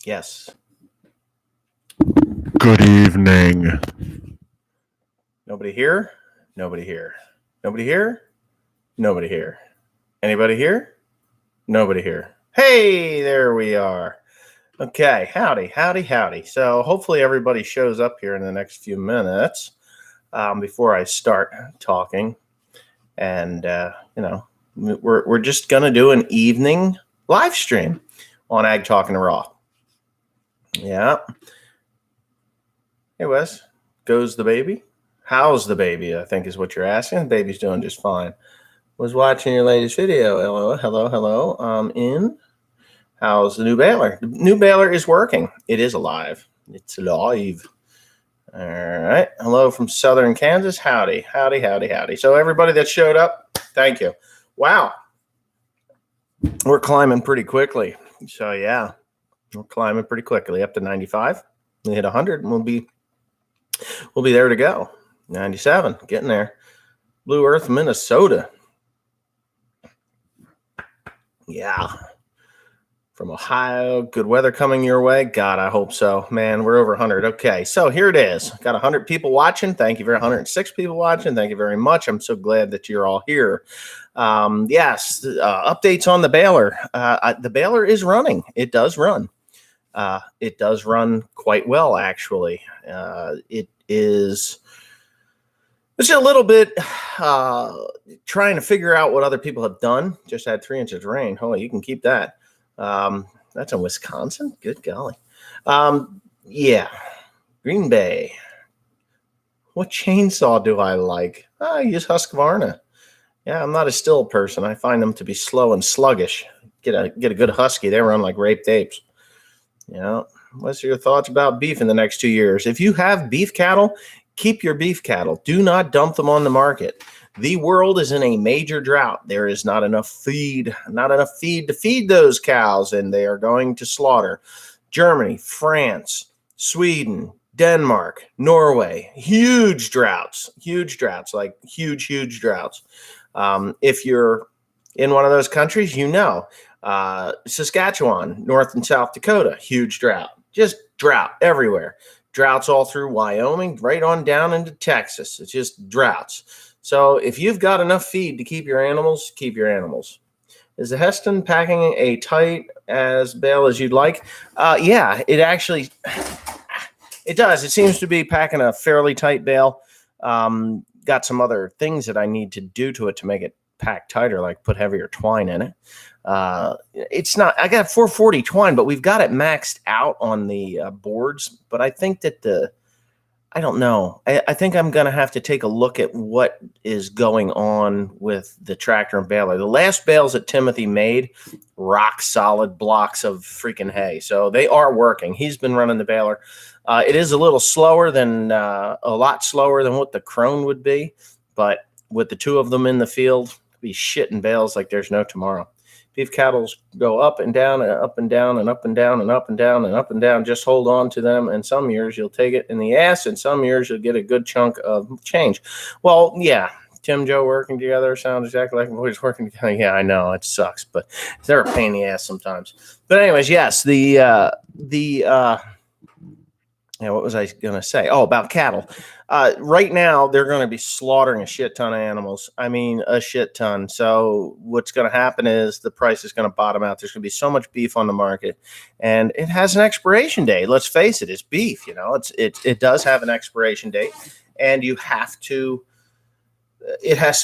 Yes. Good evening. Nobody here? Nobody here. Nobody here? Nobody here. Anybody here? Nobody here. Hey, there we are. Okay, howdy. So hopefully everybody shows up here in the next few minutes before I start talking. And, we're just going to do an evening live stream on Ag Talking Raw. Yeah. Hey, Wes. Goes the baby? How's the baby? I think is what you're asking. The baby's doing just fine. Was watching your latest video. Hello. How's the new baler? The new baler is working. It is alive. It's live. All right. Hello from Southern Kansas. Howdy. So everybody that showed up, thank you. Wow. We're climbing pretty quickly. So yeah, we're climbing pretty quickly up to 95. We hit 100 and we'll be there to go. 97, getting there. Blue Earth, Minnesota. Yeah. From Ohio, good weather coming your way. God, I hope so. Man, we're over 100. Okay, so here it is. Got 100 people watching. Thank you very 106 people watching. Thank you very much. I'm so glad that you're all here. Yes, updates on the baler. The baler is running. It does run. It does run quite well, actually. It's a little bit trying to figure out what other people have done. Just had 3 inches of rain. Oh, you can keep that. That's in Wisconsin. Good golly. Yeah. Green Bay. What chainsaw do I like? I use Husqvarna. Yeah, I'm not a still person. I find them to be slow and sluggish. Get a good husky. They run like raped apes. Yeah. What's your thoughts about beef in the next 2 years? If you have beef cattle, keep your beef cattle. Do not dump them on the market. The world is in a major drought. There is not enough feed to feed those cows, and they are going to slaughter. Germany, France, Sweden, Denmark, Norway, huge droughts, like huge droughts. If you're in one of those countries, Saskatchewan, North and South Dakota, huge drought, just drought everywhere. Droughts all through Wyoming, right on down into Texas. It's just droughts. So if you've got enough feed to keep your animals, keep your animals. Is the Heston packing a tight as bale as you'd like? Yeah, it does. It seems to be packing a fairly tight bale. Got some other things that I need to do to it to make it pack tighter, like put heavier twine in it. It's not, I got 440 twine, but we've got it maxed out on the boards. But I think that I don't know. I think I'm going to have to take a look at what is going on with the tractor and baler. The last bales that Timothy made, rock solid blocks of freaking hay. So they are working. He's been running the baler. It is a lot slower than what the Krone would be. But with the two of them in the field, be shitting bales like there's no tomorrow. Beef cattle go up and down and up and down and up and down and up and down and up and down. Just hold on to them. And some years you'll take it in the ass, and some years you'll get a good chunk of change. Well, yeah, Tim Joe working together sounds exactly like boys working together. Yeah, I know it sucks, but they're a pain in the ass sometimes. But anyways, yes, what was I going to say? Oh, about cattle. Right now, they're going to be slaughtering a shit ton of animals. I mean, a shit ton. So what's going to happen is the price is going to bottom out. There's going to be so much beef on the market, and it has an expiration date. Let's face it, it's beef. It does have an expiration date, and it has to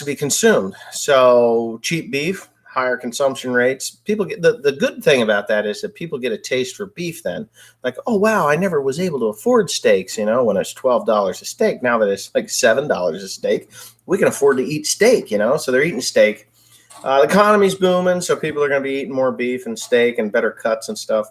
be consumed. So cheap beef, higher consumption rates. People get the good thing about that is that people get a taste for beef then. Like, oh, wow, I never was able to afford steaks, when it's $12 a steak. Now that it's like $7 a steak, we can afford to eat steak, so they're eating steak. The economy's booming, so people are going to be eating more beef and steak and better cuts and stuff.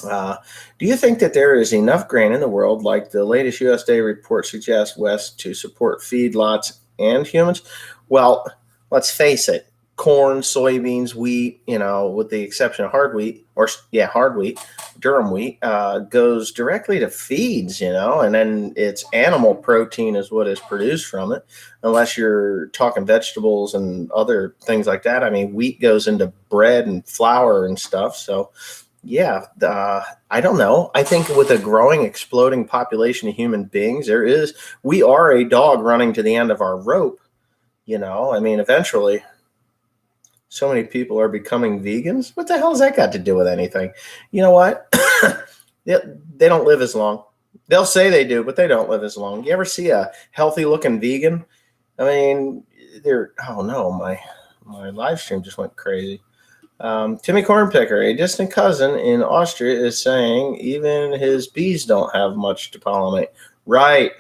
Do you think that there is enough grain in the world, like the latest USDA report suggests, West, to support feedlots and humans? Well, let's face it. Corn, soybeans, wheat, with the exception of hard wheat, durum wheat, goes directly to feeds, and then it's animal protein is what is produced from it, unless you're talking vegetables and other things like that. I mean, wheat goes into bread and flour and stuff. So, Yeah, I don't know. I think with a growing, exploding population of human beings, we are a dog running to the end of our rope. I mean, eventually, so many people are becoming vegans. What the hell has that got to do with anything? You know what? They don't live as long. They'll say they do, but they don't live as long. You ever see a healthy looking vegan? I mean, oh no, my live stream just went crazy. Timmy Cornpicker, a distant cousin in Austria, is saying even his bees don't have much to pollinate. Right.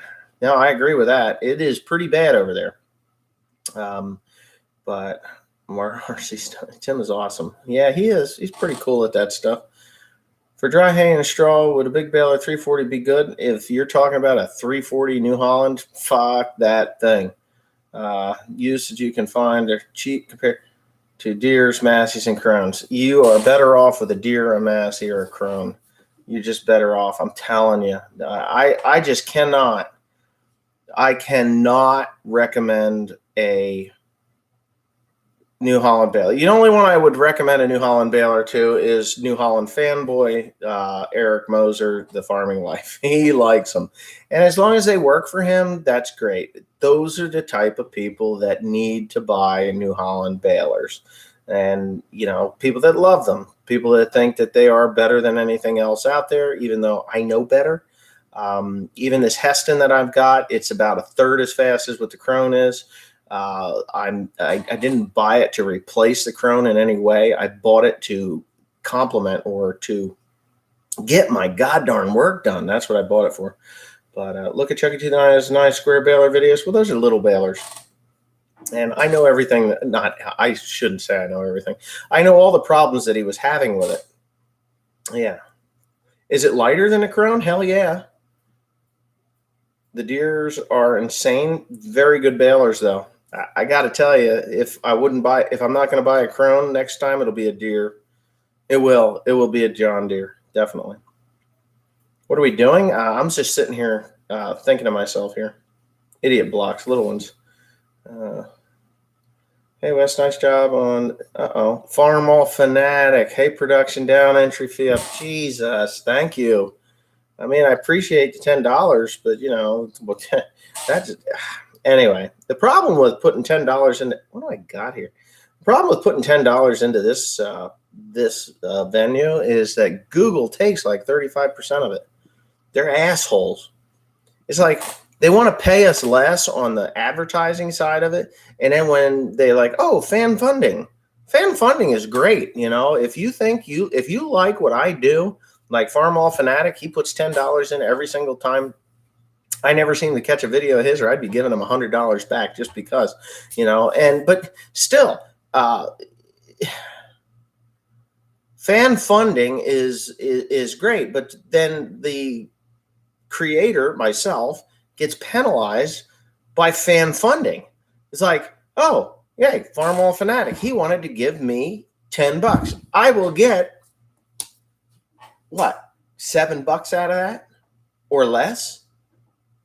No, I agree with that. It is pretty bad over there. But Tim is awesome. Yeah, he is. He's pretty cool at that stuff. For dry hay and straw, would a big baler 340 be good? If you're talking about a 340 New Holland, fuck that thing. Usage you can find are cheap compared to deers, massies, and crones. You are better off with a deer, a massey, or a crone. You're just better off. I'm telling you. I just cannot. I cannot recommend a New Holland baler. The only one I would recommend a New Holland baler to is New Holland fanboy Eric Moser, the farming life. He likes them, and as long as they work for him, that's great. Those are the type of people that need to buy New Holland balers, and people that love them, people that think that they are better than anything else out there, even though I know better. Even this Heston that I've got, it's about a third as fast as what the Krone is. I didn't buy it to replace the Krone in any way. I bought it to complement or to get my goddamn work done. That's what I bought it for. But look at Chucky 29's nice square baler videos. Well, those are little balers. And I know everything. I shouldn't say I know everything. I know all the problems that he was having with it. Yeah. Is it lighter than a Krone? Hell yeah. The deers are insane. Very good balers, though. I got to tell you, if I'm not going to buy a Krone next time, it'll be a deer. It will be a John Deere, definitely. What are we doing? I'm just sitting here thinking to myself here. Idiot blocks, little ones. Hey, Wes, nice job on, Farm All Fanatic. Hey, production down, entry fee up. Jesus, thank you. I mean, I appreciate the $10, but, that's anyway. The problem with putting $10 into, what do I got here? The problem with putting $10 into this venue is that Google takes like 35% of it. They're assholes. It's like they want to pay us less on the advertising side of it. And then when they fan funding is great. If you like what I do, like Farm All Fanatic, he puts $10 in every single time. I never seem to catch a video of his, or I'd be giving him $100 back just because, but still, fan funding is great. But then the creator, myself, gets penalized by fan funding. It's like, oh, yeah, Farm All Fanatic, he wanted to give me $10. I will get what, $7 out of that or less?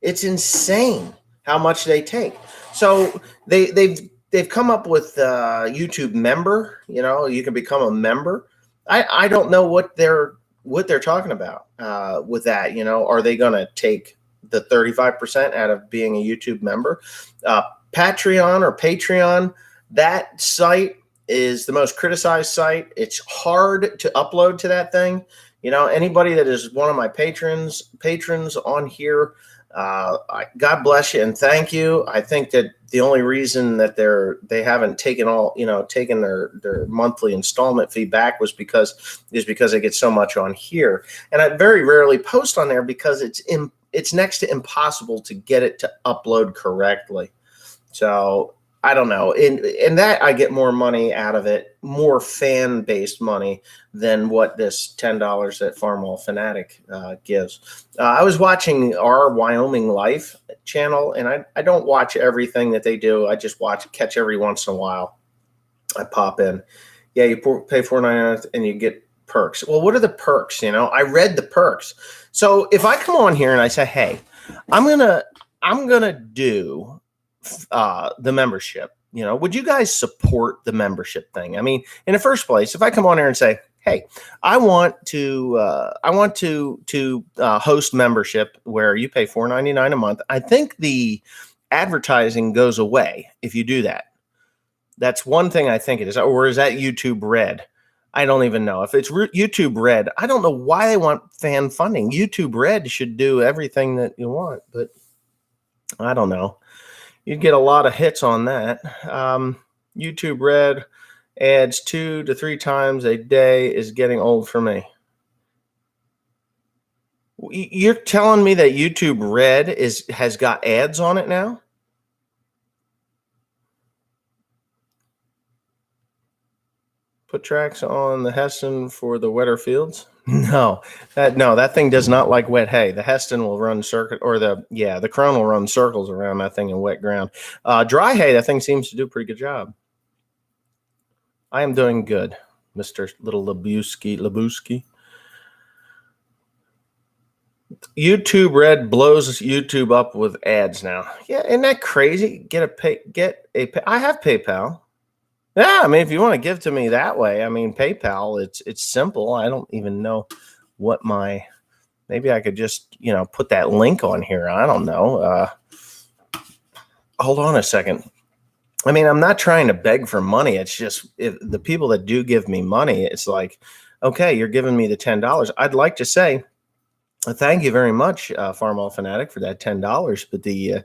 It's insane how much they take. So they've come up with YouTube member. You can become a member. I don't know what they're talking about with that. Are they going to take the 35% out of being a YouTube member? Patreon, that site is the most criticized site. It's hard to upload to that thing. Anybody that is one of my patrons on here, God bless you and thank you. I think that the only reason that they haven't taken their monthly installment fee back is because they get so much on here. And I very rarely post on there because it's next to impossible to get it to upload correctly. So I don't know. In that, I get more money out of it, more fan-based money than what this $10 that Farm All Fanatic gives. I was watching our Wyoming Life channel, and I don't watch everything that they do. I just catch every once in a while. I pop in. Yeah, you pay $4.99 and you get perks. Well, what are the perks? I read the perks. So if I come on here and I say, hey, I'm gonna do the membership, would you guys support the membership thing? I mean, in the first place, if I come on here and say, hey, I want to host membership where you pay $4.99 a month. I think the advertising goes away if you do that. That's one thing I think it is. Or is that YouTube Red? I don't even know. If it's YouTube Red, I don't know why they want fan funding. YouTube Red should do everything that you want, but I don't know. You'd get a lot of hits on that. YouTube Red ads 2 to 3 times a day is getting old for me. You're telling me that YouTube Red has got ads on it now? Put tracks on the Heston for the wetter fields? No, that thing does not like wet hay. The Heston will run the Krone will run circles around that thing in wet ground. Dry hay, that thing seems to do a pretty good job. I am doing good, Mr. Little Labuski. YouTube Red blows YouTube up with ads now. Yeah, isn't that crazy? I have PayPal. Yeah, I mean, if you want to give to me that way, I mean, PayPal, it's simple. I don't even know what maybe I could just, put that link on here. I don't know. Hold on a second. I mean, I'm not trying to beg for money. It's just the people that do give me money, it's like, okay, you're giving me the $10. I'd like to say, thank you very much, Farmall Fanatic, for that $10. But the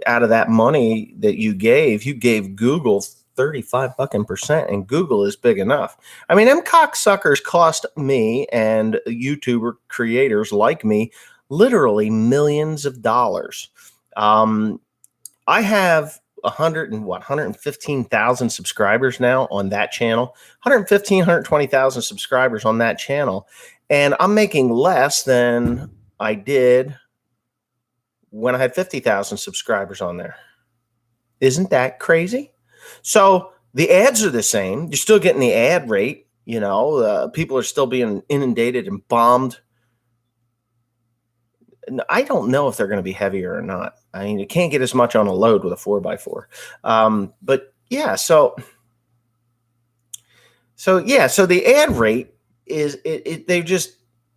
out of that money that you gave Google 35%, and Google is big enough. I mean, them cocksuckers cost me and YouTuber creators like me literally millions of dollars. I have 115,000 subscribers now on that channel. 120,000 subscribers on that channel. And I'm making less than I did when I had 50,000 subscribers on there. Isn't that crazy? So the ads are the same. You're still getting the ad rate. People are still being inundated and bombed. I don't know if they're going to be heavier or not. I mean, you can't get as much on a load with a 4x4. But yeah, so the ad rate is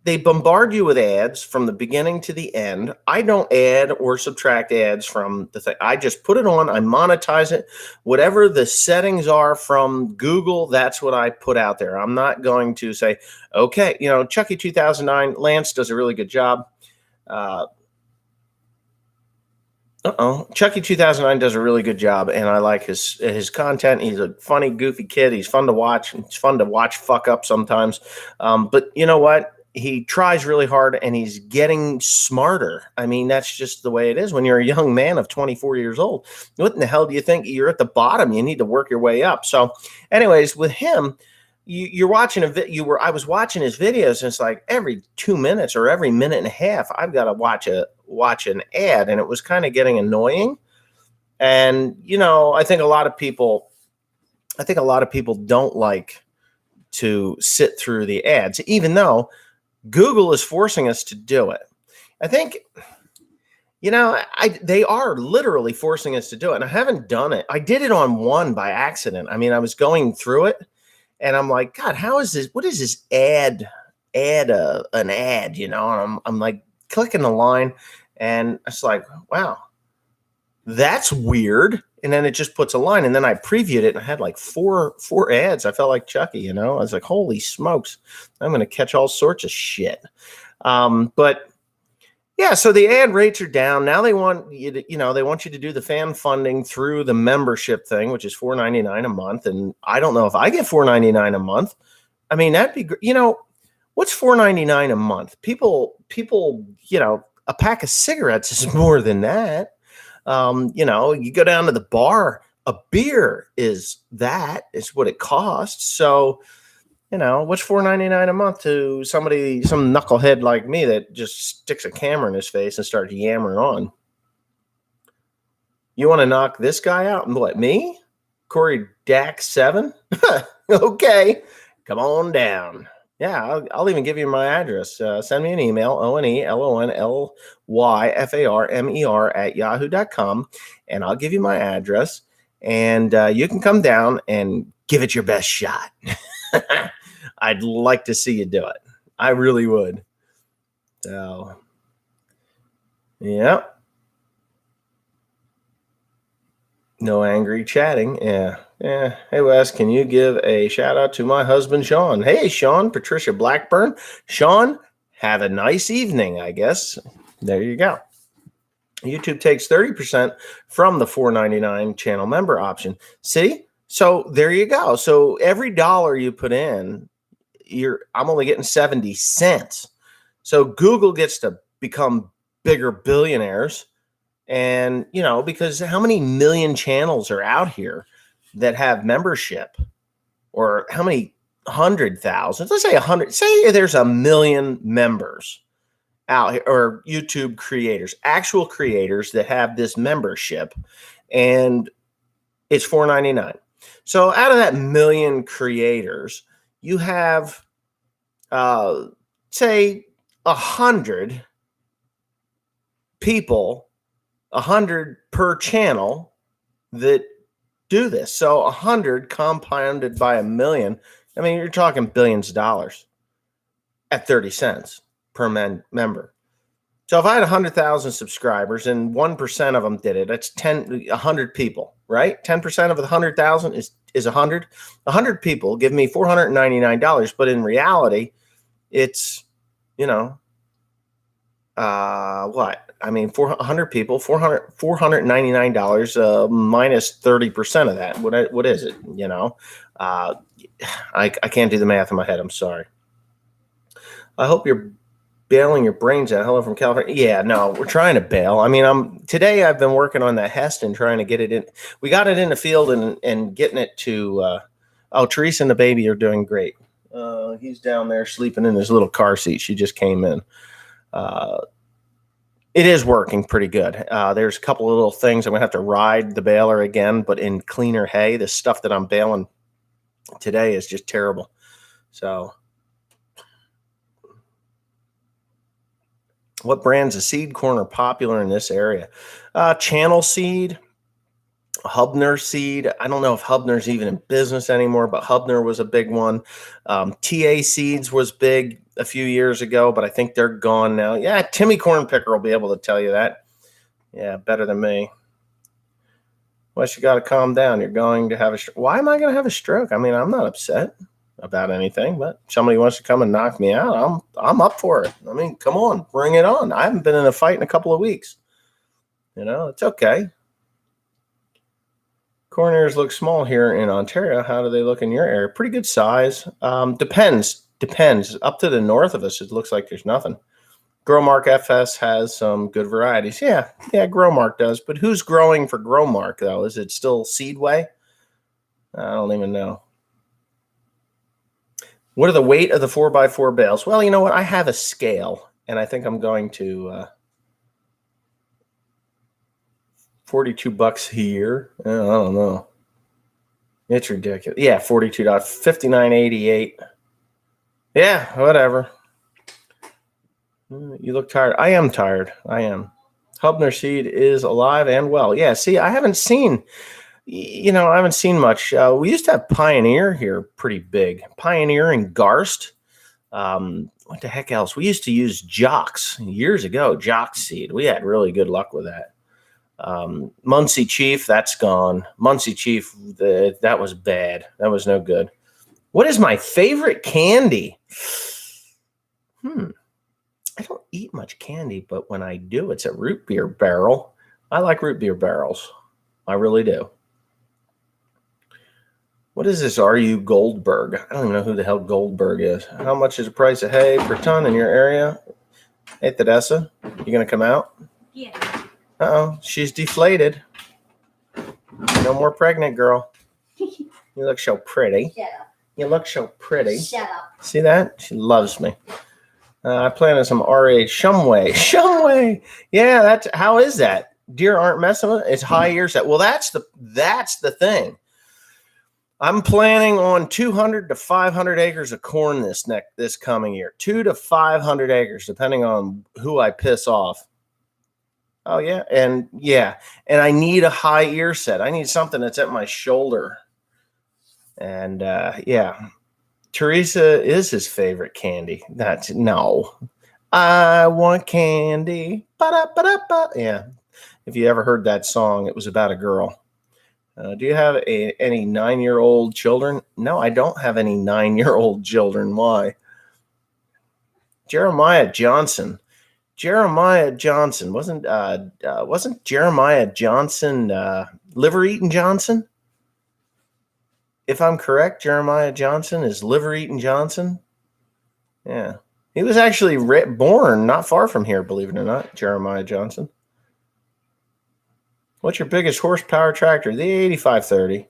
they bombard you with ads from the beginning to the end. I don't add or subtract ads from the thing. I just put it on. I monetize it. Whatever the settings are from Google, that's what I put out there. I'm not going to say, okay, Chucky 2009, Lance does a really good job. Chucky 2009 does a really good job, and I like his content. He's a funny, goofy kid. He's fun to watch. It's fun to watch fuck up sometimes. But you know what? He tries really hard, and he's getting smarter. I mean, that's just the way it is when you're a young man of 24 years old. What in the hell do you think? You're at the bottom. You need to work your way up. So anyways, with him, you're watching I was watching his videos, and it's like every 2 minutes or every minute and a half, I've got to watch an ad, and it was kind of getting annoying. And I think a lot of people don't like to sit through the ads, even though Google is forcing us to do it. I think they are literally forcing us to do it, and I haven't done it. I did it on one by accident. I mean, I was going through it, and I'm like, God, how is this? What is this ad? An ad, and I'm like clicking the line, and it's like, wow, that's weird. And then it just puts a line, and then I previewed it, and I had like four ads. I felt like Chucky, I was like, holy smokes, I'm going to catch all sorts of shit. But yeah, so the ad rates are down. Now they want you to, they want you to do the fan funding through the membership thing, which is $4.99 a month. And I don't know if I get $4.99 a month. I mean, that'd be great. What's $4.99 a month? People, a pack of cigarettes is more than that. You go down to the bar, a beer is what it costs. So, what's $4.99 a month to some knucklehead like me that just sticks a camera in his face and starts yammering on? You want to knock this guy out? And what, me? Corey Dack 7? Okay, come on down. Yeah, I'll even give you my address. Send me an email, onelonylyfarmer@yahoo.com, and I'll give you my address, and you can come down and give it your best shot. I'd like to see you do it. I really would. So, yeah. No angry chatting. Yeah. Yeah. Hey, Wes, can you give a shout out to my husband, Sean? Hey, Sean, Patricia Blackburn. Sean, have a nice evening, I guess. There you go. YouTube takes 30% from the $4.99 channel member option. See? So there you go. So every dollar you put in, I'm only getting 70 cents. So Google gets to become bigger billionaires. And, because how many million channels are out here that have membership, or how many 100,000? Let's say 100, say there's 1 million members out here, or YouTube creators, actual creators that have this membership, and it's $4.99. So out of that 1 million creators, you have, say 100 people, 100 per channel that do this. So 100 compounded by 1 million. I mean, you're talking billions of dollars at 30 cents per member. So if I had 100,000 subscribers and 1% of them did it, that's 100 people, right? 10% of the 100,000 is 100. 100 people give me $499, but in reality, it's, what? I mean, 400 people, $499 minus 30% of that. What is it? I can't do the math in my head. I'm sorry. I hope you're bailing your brains out. Hello from California. Yeah, no, we're trying to bail. I mean, today I've been working on that Heston, trying to get it in. We got it in the field and getting it to. Teresa and the baby are doing great. He's down there sleeping in his little car seat. She just came in. It is working pretty good. There's a couple of little things. I'm going to have to ride the baler again, but in cleaner hay. The stuff that I'm baling today is just terrible. So, what brands of seed corn are popular in this area? Channel seed, Hubner seed. I don't know if Hubner's even in business anymore, but Hubner was a big one. TA Seeds was big a few years ago, but I think they're gone now. Yeah, Timmy Cornpicker will be able to tell you that. Yeah, better than me. Well, you got to calm down. You're going to have a stroke. Why am I going to have a stroke? I mean, I'm not upset about anything, but somebody wants to come and knock me out. I'm up for it. I mean, come on, bring it on. I haven't been in a fight in a couple of weeks. It's okay. Corn ears look small here in Ontario. How do they look in your area? Pretty good size. Depends. Up to the north of us, it looks like there's nothing. Growmark FS has some good varieties. Yeah, Growmark does. But who's growing for Growmark, though? Is it still Seedway? I don't even know. What are the weight of the 4x4 bales? Well, you know what? I have a scale, and I think I'm going to $42 here. I don't know. It's ridiculous. Yeah, $42, $59.88. Yeah, whatever. You look tired. I am tired. I am. Hubner seed is alive and well. Yeah, see, I haven't seen much. We used to have Pioneer here pretty big. Pioneer and Garst. What the heck else? We used to use Jocks years ago, Jock seed. We had really good luck with that. Muncie Chief, that's gone. Muncie Chief, that was bad. That was no good. What is my favorite candy? I don't eat much candy, but when I do, it's a root beer barrel. I like root beer barrels. I really do. What is this RU Goldberg? I don't even know who the hell Goldberg is. How much is the price of hay per ton in your area? Hey, Tedessa, you going to come out? Yeah. Uh-oh, she's deflated. No more pregnant, girl. You look so pretty. Shut up. You look so pretty. Shut up. See that? She loves me. I planted some R.A. Shumway. Shumway. Yeah, how is that? Deer aren't messing with it. It's high ear set. Well, that's the thing. I'm planning on 200 to 500 acres of corn this coming year. 200 to 500 acres, depending on who I piss off. Oh, yeah. And I need a high ear set. I need something that's at my shoulder. And, Teresa is his favorite candy. That's no. I want candy. Ba-da-ba-da-ba. Yeah. If you ever heard that song, it was about a girl. Do you have any 9-year-old children? No, I don't have any 9-year-old children. Why? Jeremiah Johnson. Jeremiah Johnson wasn't Jeremiah Johnson liver eating Johnson? If I'm correct, Jeremiah Johnson is liver eating Johnson. Yeah, he was actually born not far from here, believe it or not. Jeremiah Johnson. What's your biggest horsepower tractor? The 8530.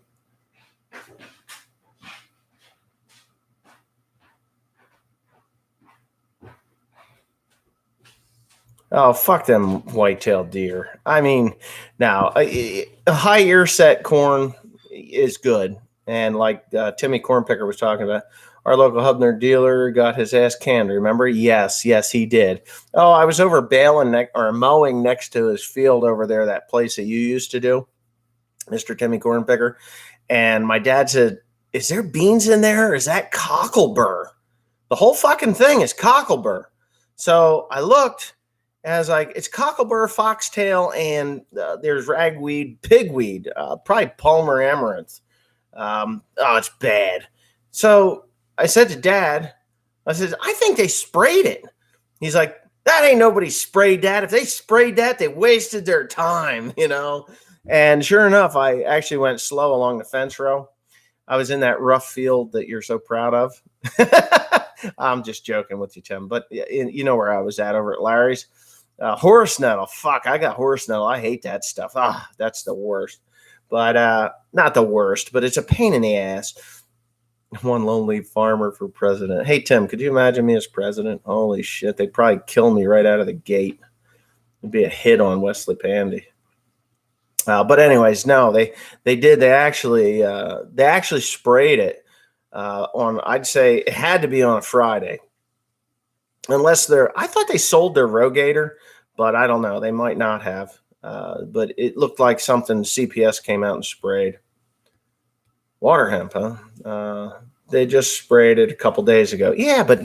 Oh, fuck them white-tailed deer. I mean, now a high ear set corn is good, and like Timmy Cornpicker was talking about, our local Hubner dealer got his ass canned. Remember? Yes, he did. Oh, I was over baling or mowing next to his field over there, that place that you used to do, Mr. Timmy Cornpicker, and my dad said, "Is there beans in there? Or is that cocklebur? The whole fucking thing is cocklebur." So I looked. And I was like, it's cocklebur, foxtail, and there's ragweed, pigweed, probably Palmer amaranth. It's bad. So I said to Dad, I said, I think they sprayed it. He's like, that ain't nobody sprayed that. If they sprayed that, they wasted their time, And sure enough, I actually went slow along the fence row. I was in that rough field that you're so proud of. I'm just joking with you, Tim, but you know where I was at, over at Larry's. Horse nettle. Fuck, I got horse nettle. I hate that stuff. That's the worst. But not the worst, but it's a pain in the ass. One lonely farmer for president. Hey, Tim, could you imagine me as president? Holy shit, they'd probably kill me right out of the gate. It'd be a hit on Wesley Pandy. But anyways, no, they did. They actually sprayed it on. I'd say it had to be on a Friday. Unless I thought they sold their Rogator, but I don't know. They might not have. But it looked like something CPS came out and sprayed. Water hemp, huh? They just sprayed it a couple days ago. Yeah, but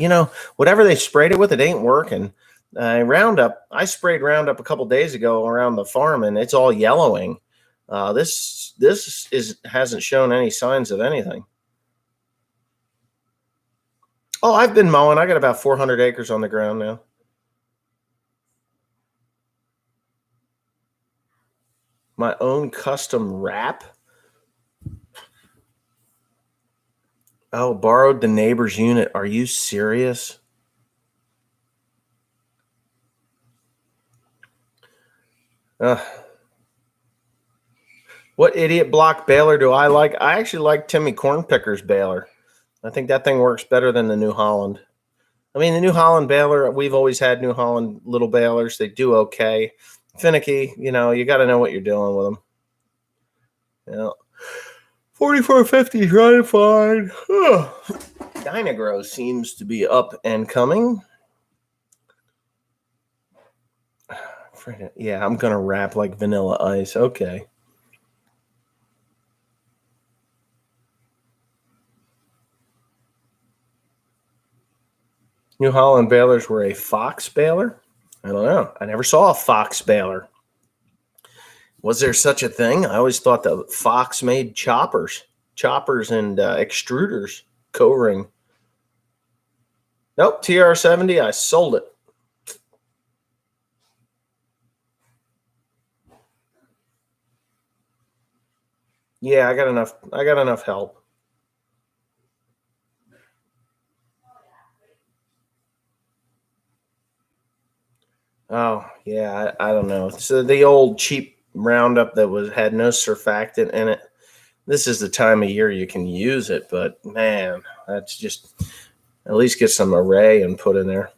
whatever they sprayed it with, it ain't working. Roundup, I sprayed Roundup a couple days ago around the farm, and it's all yellowing. This hasn't shown any signs of anything. Oh, I've been mowing. I got about 400 acres on the ground now. My own custom wrap. Oh, borrowed the neighbor's unit. Are you serious? What idiot block baler do I like? I actually like Timmy Cornpicker's baler. I think that thing works better than the New Holland. I mean, the New Holland baler, we've always had New Holland little balers. They do okay. Finicky, you got to know what you're doing with them. Yeah. 4450 is running fine. Dynagrow seems to be up and coming. Yeah, I'm going to wrap like Vanilla Ice. Okay. New Holland balers were a fox baler? I don't know. I never saw a fox baler. Was there such a thing? I always thought that Fox made choppers and extruders, Co-ring. Nope, TR70, I sold it. Yeah, I got enough help. Oh, yeah, I don't know. So the old cheap Roundup that had no surfactant in it. This is the time of year you can use it, but man, that's just at least get some array and put in there.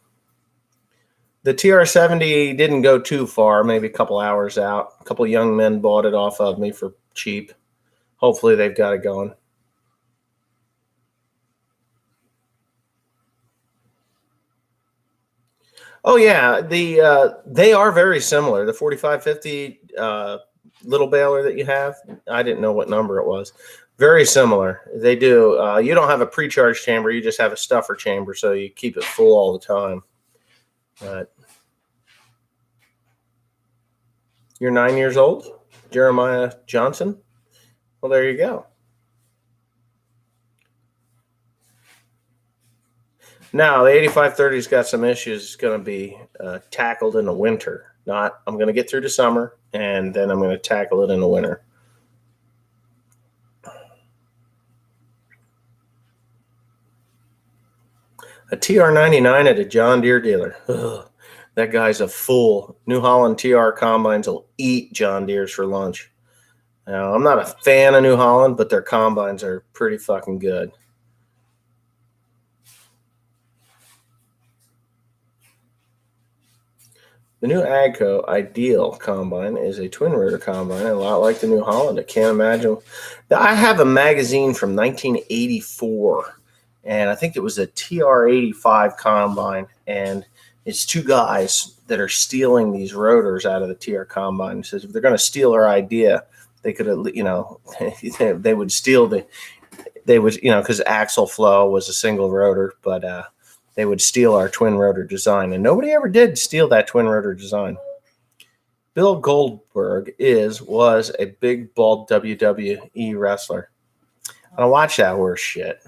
The TR70 didn't go too far, maybe a couple hours out. A couple young men bought it off of me for cheap. Hopefully they've got it going. Oh yeah, they are very similar. The 4550 little baler that you have, I didn't know what number it was, Very similar. They do. You don't have a pre-charge chamber. You just have a stuffer chamber, so you keep it full all the time. But you're 9 years old, Jeremiah Johnson? Well, there you go. Now, the 8530's got some issues. It's going to be tackled in the winter. I'm going to get through the summer, and then I'm going to tackle it in the winter. A TR99 at a John Deere dealer. Ugh, that guy's a fool. New Holland TR combines will eat John Deere's for lunch. Now, I'm not a fan of New Holland, but their combines are pretty fucking good. The new AGCO Ideal combine is a twin rotor combine, a lot like the New Holland. I can't imagine. I have a magazine from 1984, and I think it was a TR85 combine, and it's two guys that are stealing these rotors out of the TR combine. It says if they're going to steal our idea, they could, they would steal because Axle Flow was a single rotor, but they would steal our twin rotor design, and nobody ever did steal that twin rotor design. Bill Goldberg was a big, bald WWE wrestler. I don't watch that horse shit.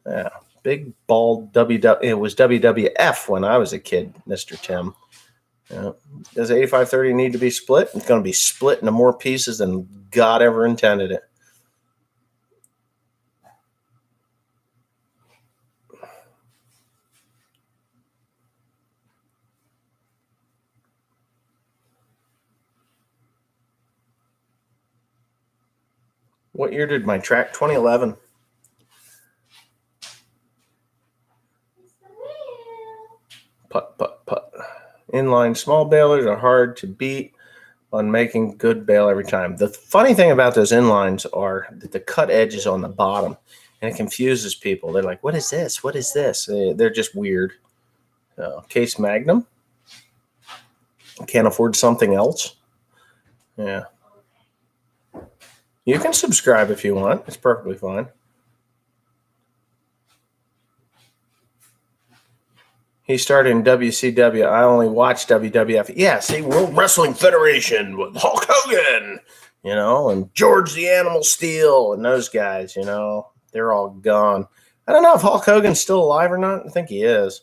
Yeah, big, bald WWE. It was WWF when I was a kid, Mr. Tim. Does 8530 need to be split? It's going to be split into more pieces than God ever intended it. What year did my track? 2011. Putt, putt, putt. Inline small balers are hard to beat on making good bale every time. The funny thing about those inlines are that the cut edge is on the bottom, and it confuses people. They're like, what is this? What is this? They're just weird. Case Magnum. Can't afford something else. Yeah. You can subscribe if you want. It's perfectly fine. He started in WCW. I only watched WWF. Yeah, see, World Wrestling Federation with Hulk Hogan, and George the Animal Steel and those guys, they're all gone. I don't know if Hulk Hogan's still alive or not. I think he is.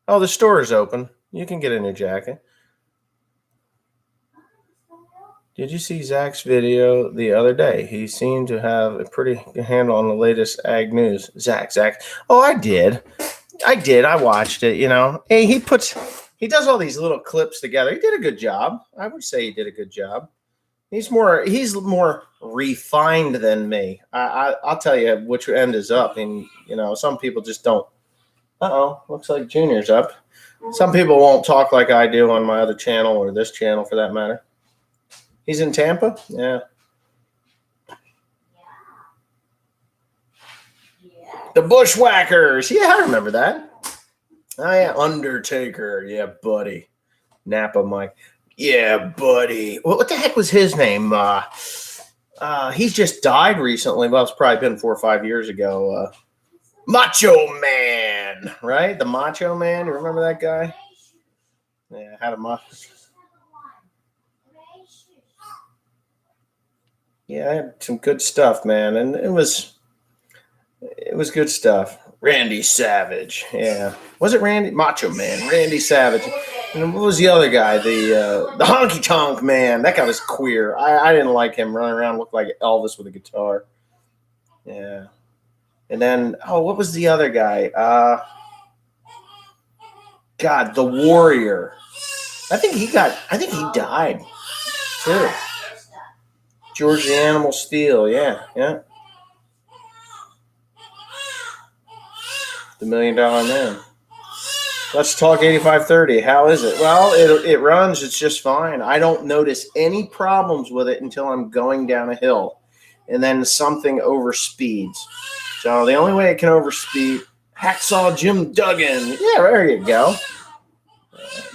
Oh, the store is open. You can get a new jacket. Did you see Zach's video the other day? He seemed to have a pretty good handle on the latest ag news. Zach. Oh, I did. I watched it, Hey, he does all these little clips together. He did a good job. I would say he did a good job. He's more refined than me. I'll tell you which end is up. And, some people just don't. Looks like Junior's up. Some people won't talk like I do on my other channel or this channel for that matter. He's in Tampa? Yeah. The Bushwhackers. Yeah, I remember that. Oh, yeah. Undertaker. Yeah, buddy. Napa Mike. Yeah, buddy. What the heck was his name? He's just died recently. Well, it's probably been 4 or 5 years ago. Macho Man, right? The Macho Man. You remember that guy? Yeah, had a macho. Yeah, I had some good stuff, man, and it was good stuff. Randy Savage, yeah, was it Randy? Macho Man, Randy Savage, and what was the other guy? The Honky Tonk Man. That guy was queer. I didn't like him. Running around looked like Elvis with a guitar. Yeah, and then what was the other guy? God, the Warrior. I think he died too. George the Animal Steel, yeah. The $1 Million Man. Let's talk 8530. How is it? Well, it runs. It's just fine. I don't notice any problems with it until I'm going down a hill, and then something overspeeds. So the only way it can overspeed, Hacksaw Jim Duggan. Yeah, there you go.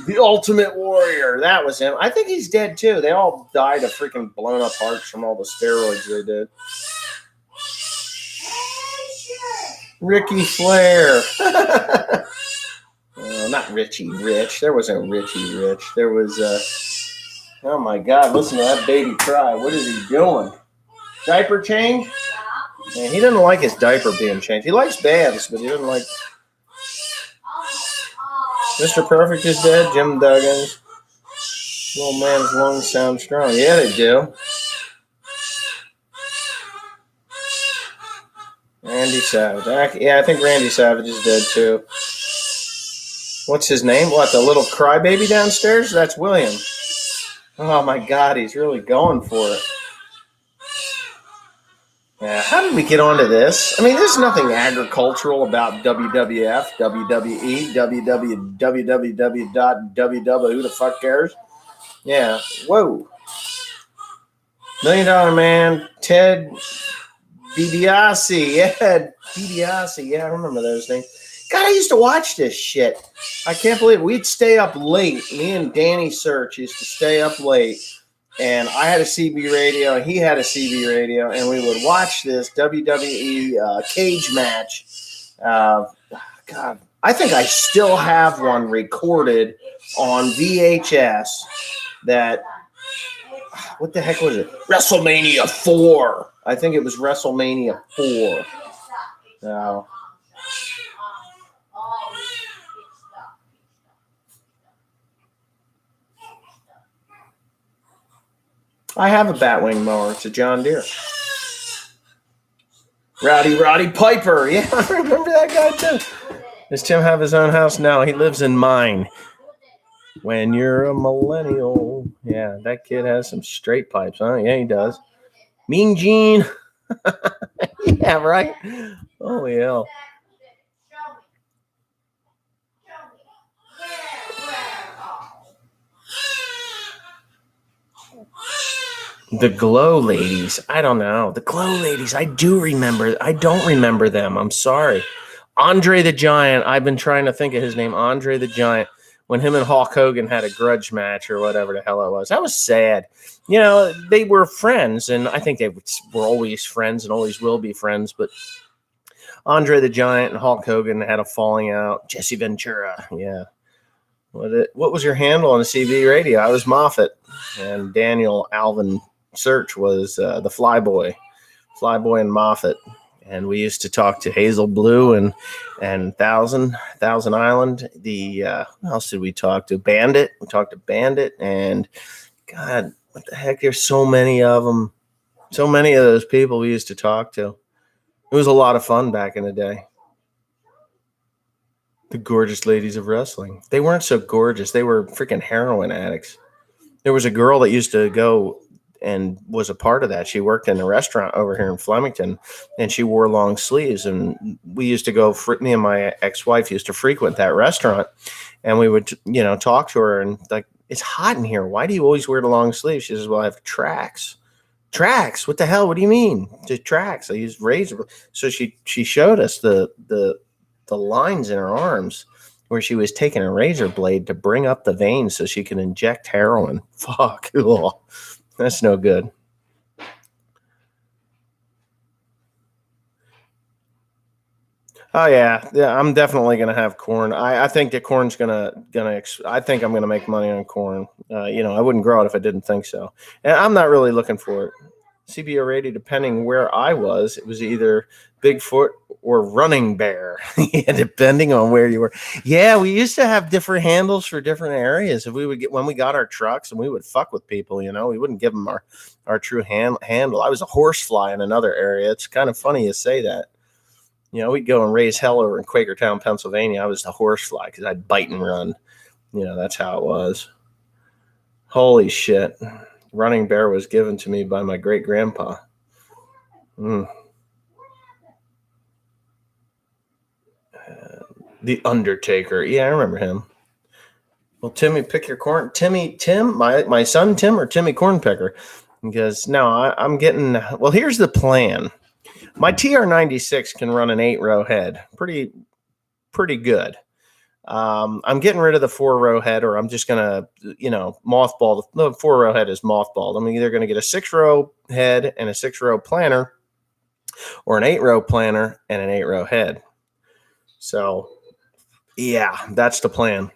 The Ultimate Warrior. That was him. I think he's dead too. They all died of freaking blown up hearts from all the steroids they did. Ricky Flair. Not Richie Rich. There wasn't Richie Rich. There was, oh my God, listen to that baby cry. What is he doing? Diaper change? Man, he doesn't like his diaper being changed. He likes baths, but he doesn't like... Mr. Perfect is dead. Jim Duggins. Little man's lungs sound strong. Yeah, they do. Randy Savage. Yeah, I think Randy Savage is dead too. What's his name? What, the little crybaby downstairs? That's William. Oh my God, he's really going for it. Yeah, how did we get onto this? I mean, there's nothing agricultural about WWF, WWE, www.www. Who the fuck cares? Yeah. Whoa. $1 Million Man, Ted DiBiase. Yeah, DiBiase. Yeah, I remember those things. God, I used to watch this shit. I can't believe it. We'd stay up late. Me and Danny Search used to stay up late. And I had a CB radio, and he had a CB radio, and we would watch this WWE cage match. God, I think I still have one recorded on VHS that, what the heck was it? WrestleMania 4. I think it was WrestleMania 4. Now, I have a Batwing mower. It's a John Deere. Roddy Piper. Yeah, I remember that guy too. Does Tim have his own house? No, he lives in mine. When you're a millennial. Yeah, that kid has some straight pipes, huh? Yeah, he does. Mean Gene. Yeah, right? Holy hell. The Glow Ladies. I don't know. The Glow Ladies. I do remember. I don't remember them. I'm sorry. Andre the Giant. I've been trying to think of his name. Andre the Giant. When him and Hulk Hogan had a grudge match or whatever the hell it was. That was sad. You know, they were friends, and I think they were always friends and always will be friends. But Andre the Giant and Hulk Hogan had a falling out. Jesse Ventura. Yeah. What was your handle on the CB radio? I was Moffat, and Daniel Alvin Search was the Flyboy and Moffat, and we used to talk to Hazel Blue and Thousand Island. Who else did we talk to? Bandit. We talked to Bandit, and God, what the heck? There's so many of them. So many of those people we used to talk to. It was a lot of fun back in the day. The gorgeous ladies of wrestling. They weren't so gorgeous. They were freaking heroin addicts. There was a girl that used to go and was a part of that. She worked in a restaurant over here in Flemington, and she wore long sleeves. And we used to go, me and my ex-wife used to frequent that restaurant, and we would, talk to her and like, it's hot in here. Why do you always wear the long sleeves? She says, well, I have tracks. Tracks? What the hell? What do you mean? Just tracks. I use razor. So she showed us the lines in her arms where she was taking a razor blade to bring up the veins so she could inject heroin. Fuck. Ugh. That's no good. Oh yeah. I'm definitely gonna have corn. I think that corn's gonna. I think I'm gonna make money on corn. I wouldn't grow it if I didn't think so. And I'm not really looking for it. CBO radio, depending where I was, it was either Bigfoot or Running Bear, yeah, depending on where you were. Yeah, we used to have different handles for different areas. If we would when we got our trucks, and we would fuck with people, we wouldn't give them our true handle. I was a horsefly in another area. It's kind of funny you say that. We'd go and raise hell over in Quakertown, Pennsylvania. I was the horsefly because I'd bite and run. That's how it was. Holy shit. Running Bear was given to me by my great-grandpa. The Undertaker. Yeah, I remember him. Well, Timmy, pick your corn. Tim, my son Tim or Timmy Cornpecker? Because no, I'm getting. Well, here's the plan. My TR-96 can run an 8-row head. Pretty good. I'm getting rid of the 4-row head, or I'm just gonna, mothball. The 4-row head is mothballed. I'm either gonna get a 6-row head and a 6-row planter, or an 8-row planter and an 8-row head. So, yeah, that's the plan.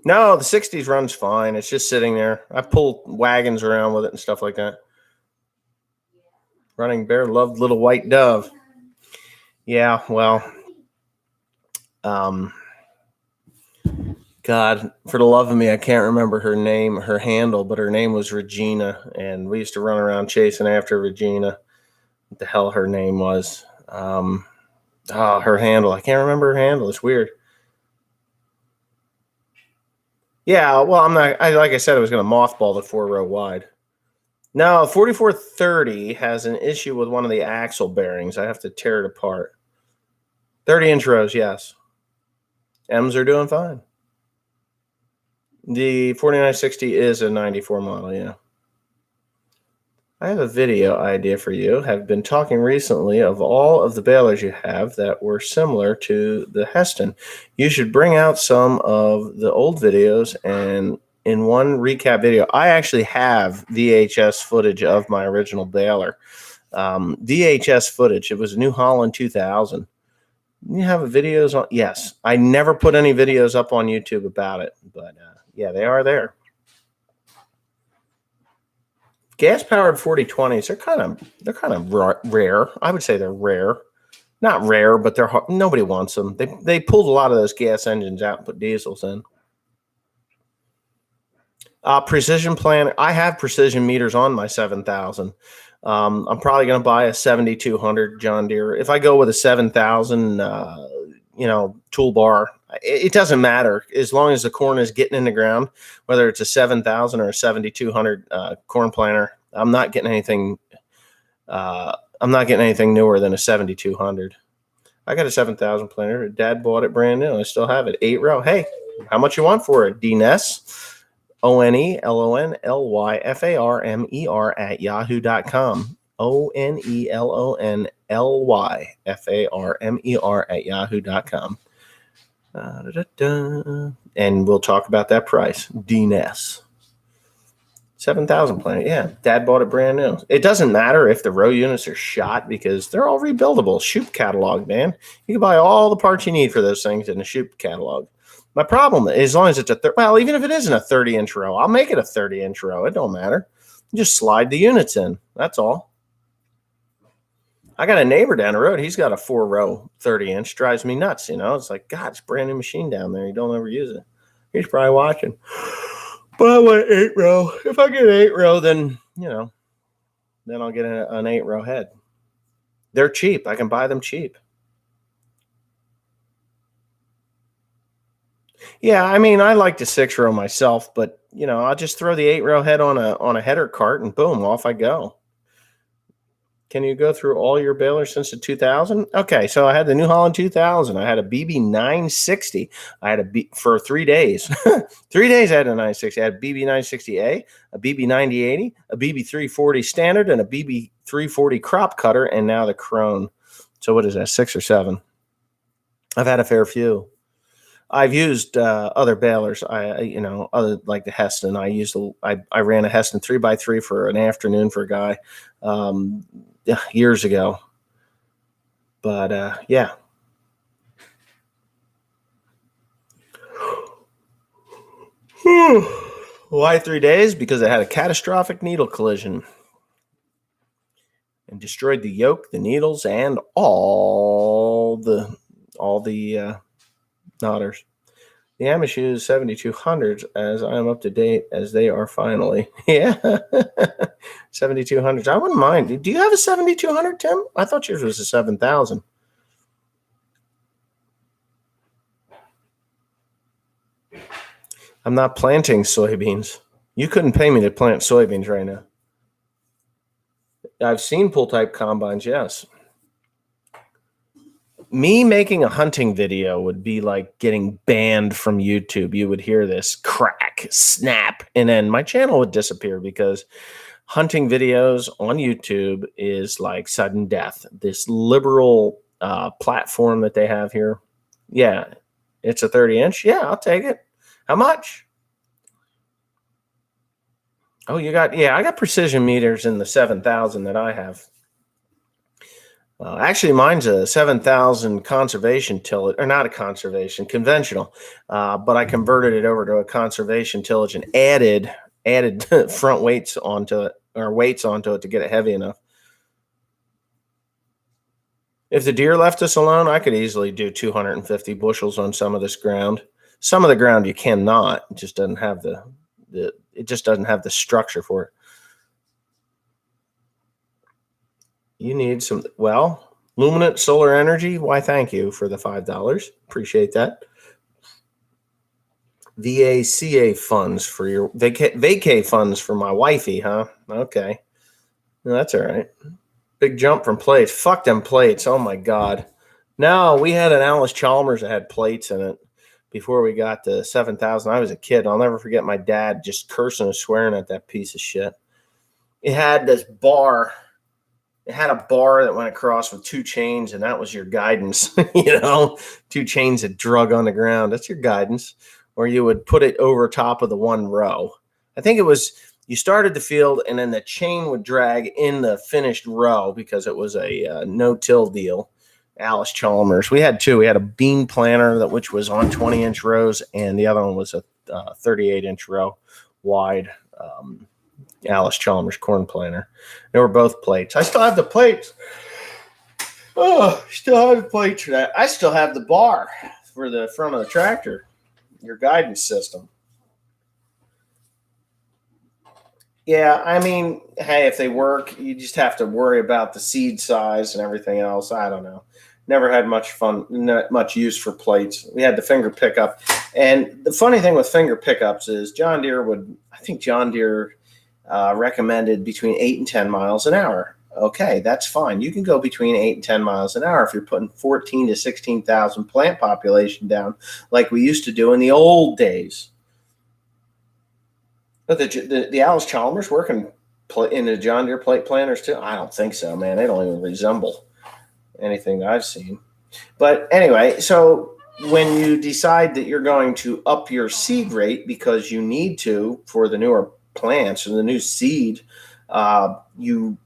No, the 60s runs fine. It's just sitting there. I pull wagons around with it and stuff like that. Running Bear loved Little White Dove. Yeah, well, God, for the love of me, I can't remember her handle, but her name was Regina, and we used to run around chasing after Regina. What the hell her name was? Her handle. I can't remember her handle. It's weird. Yeah, well, like I said, I was going to mothball the 4-row wide. No, 4430 has an issue with one of the axle bearings. I have to tear it apart. 30-inch rows, yes. M's are doing fine. The 4960 is a 94 model, yeah. I have a video idea for you. Have been talking recently of all of the balers you have that were similar to the Heston. You should bring out some of the old videos, and in one recap video, I actually have VHS footage of my original baler. VHS footage. It was New Holland 2000. You have videos on? Yes. I never put any videos up on YouTube about it, but yeah, they are there. Gas-powered 4020s, they're kind of rare. I would say they're rare. Not rare, but they're hard. Nobody wants them. They pulled a lot of those gas engines out and put diesels in. Precision plan. I have precision meters on my 7000. I'm probably going to buy a 7200 John Deere. If I go with a 7000, toolbar, it doesn't matter as long as the corn is getting in the ground. Whether it's a 7000 or a 7200 corn planter, I'm not getting anything. I'm not getting anything newer than a 7200. I got a 7000 planter. Dad bought it brand new. I still have it. 8-row. Hey, how much you want for it? DNELONLYFARMER @yahoo.com. ONELONLYFARMER @yahoo.com. And we'll talk about that price. DNES. 7,000 planet. Yeah, Dad bought it brand new. It doesn't matter if the row units are shot because they're all rebuildable. Shoop catalog, man. You can buy all the parts you need for those things in the Shoop catalog. My problem, as long as it's even if it isn't a 30-inch row, I'll make it a 30-inch row. It don't matter. Just slide the units in. That's all. I got a neighbor down the road. He's got a 4-row 30-inch. Drives me nuts. It's like, God, it's a brand new machine down there. You don't ever use it. He's probably watching. But I want 8-row. If I get an 8-row, then I'll get an 8-row head. They're cheap. I can buy them cheap. Yeah, I mean, I like the 6-row myself, but I'll just throw the 8-row head on a header cart and boom, off I go. Can you go through all your balers since the 2000? Okay, so I had the New Holland 2000. I had a BB 960. I had for 3 days. 3 days I had a 960. I had a BB 960A, a BB 9080, a BB 340 standard, and a BB 340 crop cutter, and now the Krone. So what is that, 6 or 7? I've had a fair few. I've used other balers. Other like the Heston. I ran a Heston 3x3 for an afternoon for a guy years ago. But yeah. Why 3 days? Because I had a catastrophic needle collision and destroyed the yoke, the needles, and all the knotters. The Amashu 7200s, as I am up to date as they are finally. Yeah. 7200s. I wouldn't mind. Do you have a 7200, Tim? I thought yours was a 7000. I'm not planting soybeans. You couldn't pay me to plant soybeans right now. I've seen pull type combines, yes. Me making a hunting video would be like getting banned from YouTube. You would hear this crack, snap, and then my channel would disappear because hunting videos on YouTube is like sudden death. This liberal platform that they have here. Yeah, it's a 30-inch. Yeah, I'll take it. How much? Oh, I got precision meters in the 7,000 that I have. Actually, mine's a 7,000 conservation tillage, or not a conservation, conventional. But I converted it over to a conservation tillage and added front weights onto it, or weights onto it to get it heavy enough. If the deer left us alone, I could easily do 250 bushels on some of this ground. Some of the ground you cannot. It just doesn't have the structure for it. You need some, Luminant Solar Energy. Why, thank you for the $5. Appreciate that. VACA funds for your vacay funds for my wifey, huh? Okay. No, that's all right. Big jump from plates. Fuck them plates. Oh my God. No, we had an Alice Chalmers that had plates in it before we got to 7,000. I was a kid. I'll never forget my dad just cursing and swearing at that piece of shit. It had this bar. It had a bar that went across with two chains, and that was your guidance. Two chains that drug on the ground. That's your guidance. Or you would put it over top of the one row. I think it was, you started the field, and then the chain would drag in the finished row because it was a no-till deal. Alice Chalmers. We had two. We had a bean planter which was on 20-inch rows, and the other one was a 38-inch row wide. Alice Chalmers corn planter. They were both plates. I still have the plates. Oh, still have the plates for that. I still have the bar for the front of the tractor, your guidance system. Yeah, I mean, hey, if they work, you just have to worry about the seed size and everything else. I don't know. Never had much use for plates. We had the finger pickup. And the funny thing with finger pickups is John Deere recommended between 8 and 10 miles an hour. Okay, that's fine. You can go between 8 and 10 miles an hour if you're putting 14 to 16,000 plant population down like we used to do in the old days. But the Alice Chalmers working in the John Deere plate planters too? I don't think so, man. They don't even resemble anything that I've seen. But anyway, so when you decide that you're going to up your seed rate because you need to for the newer plants and the new seed, you're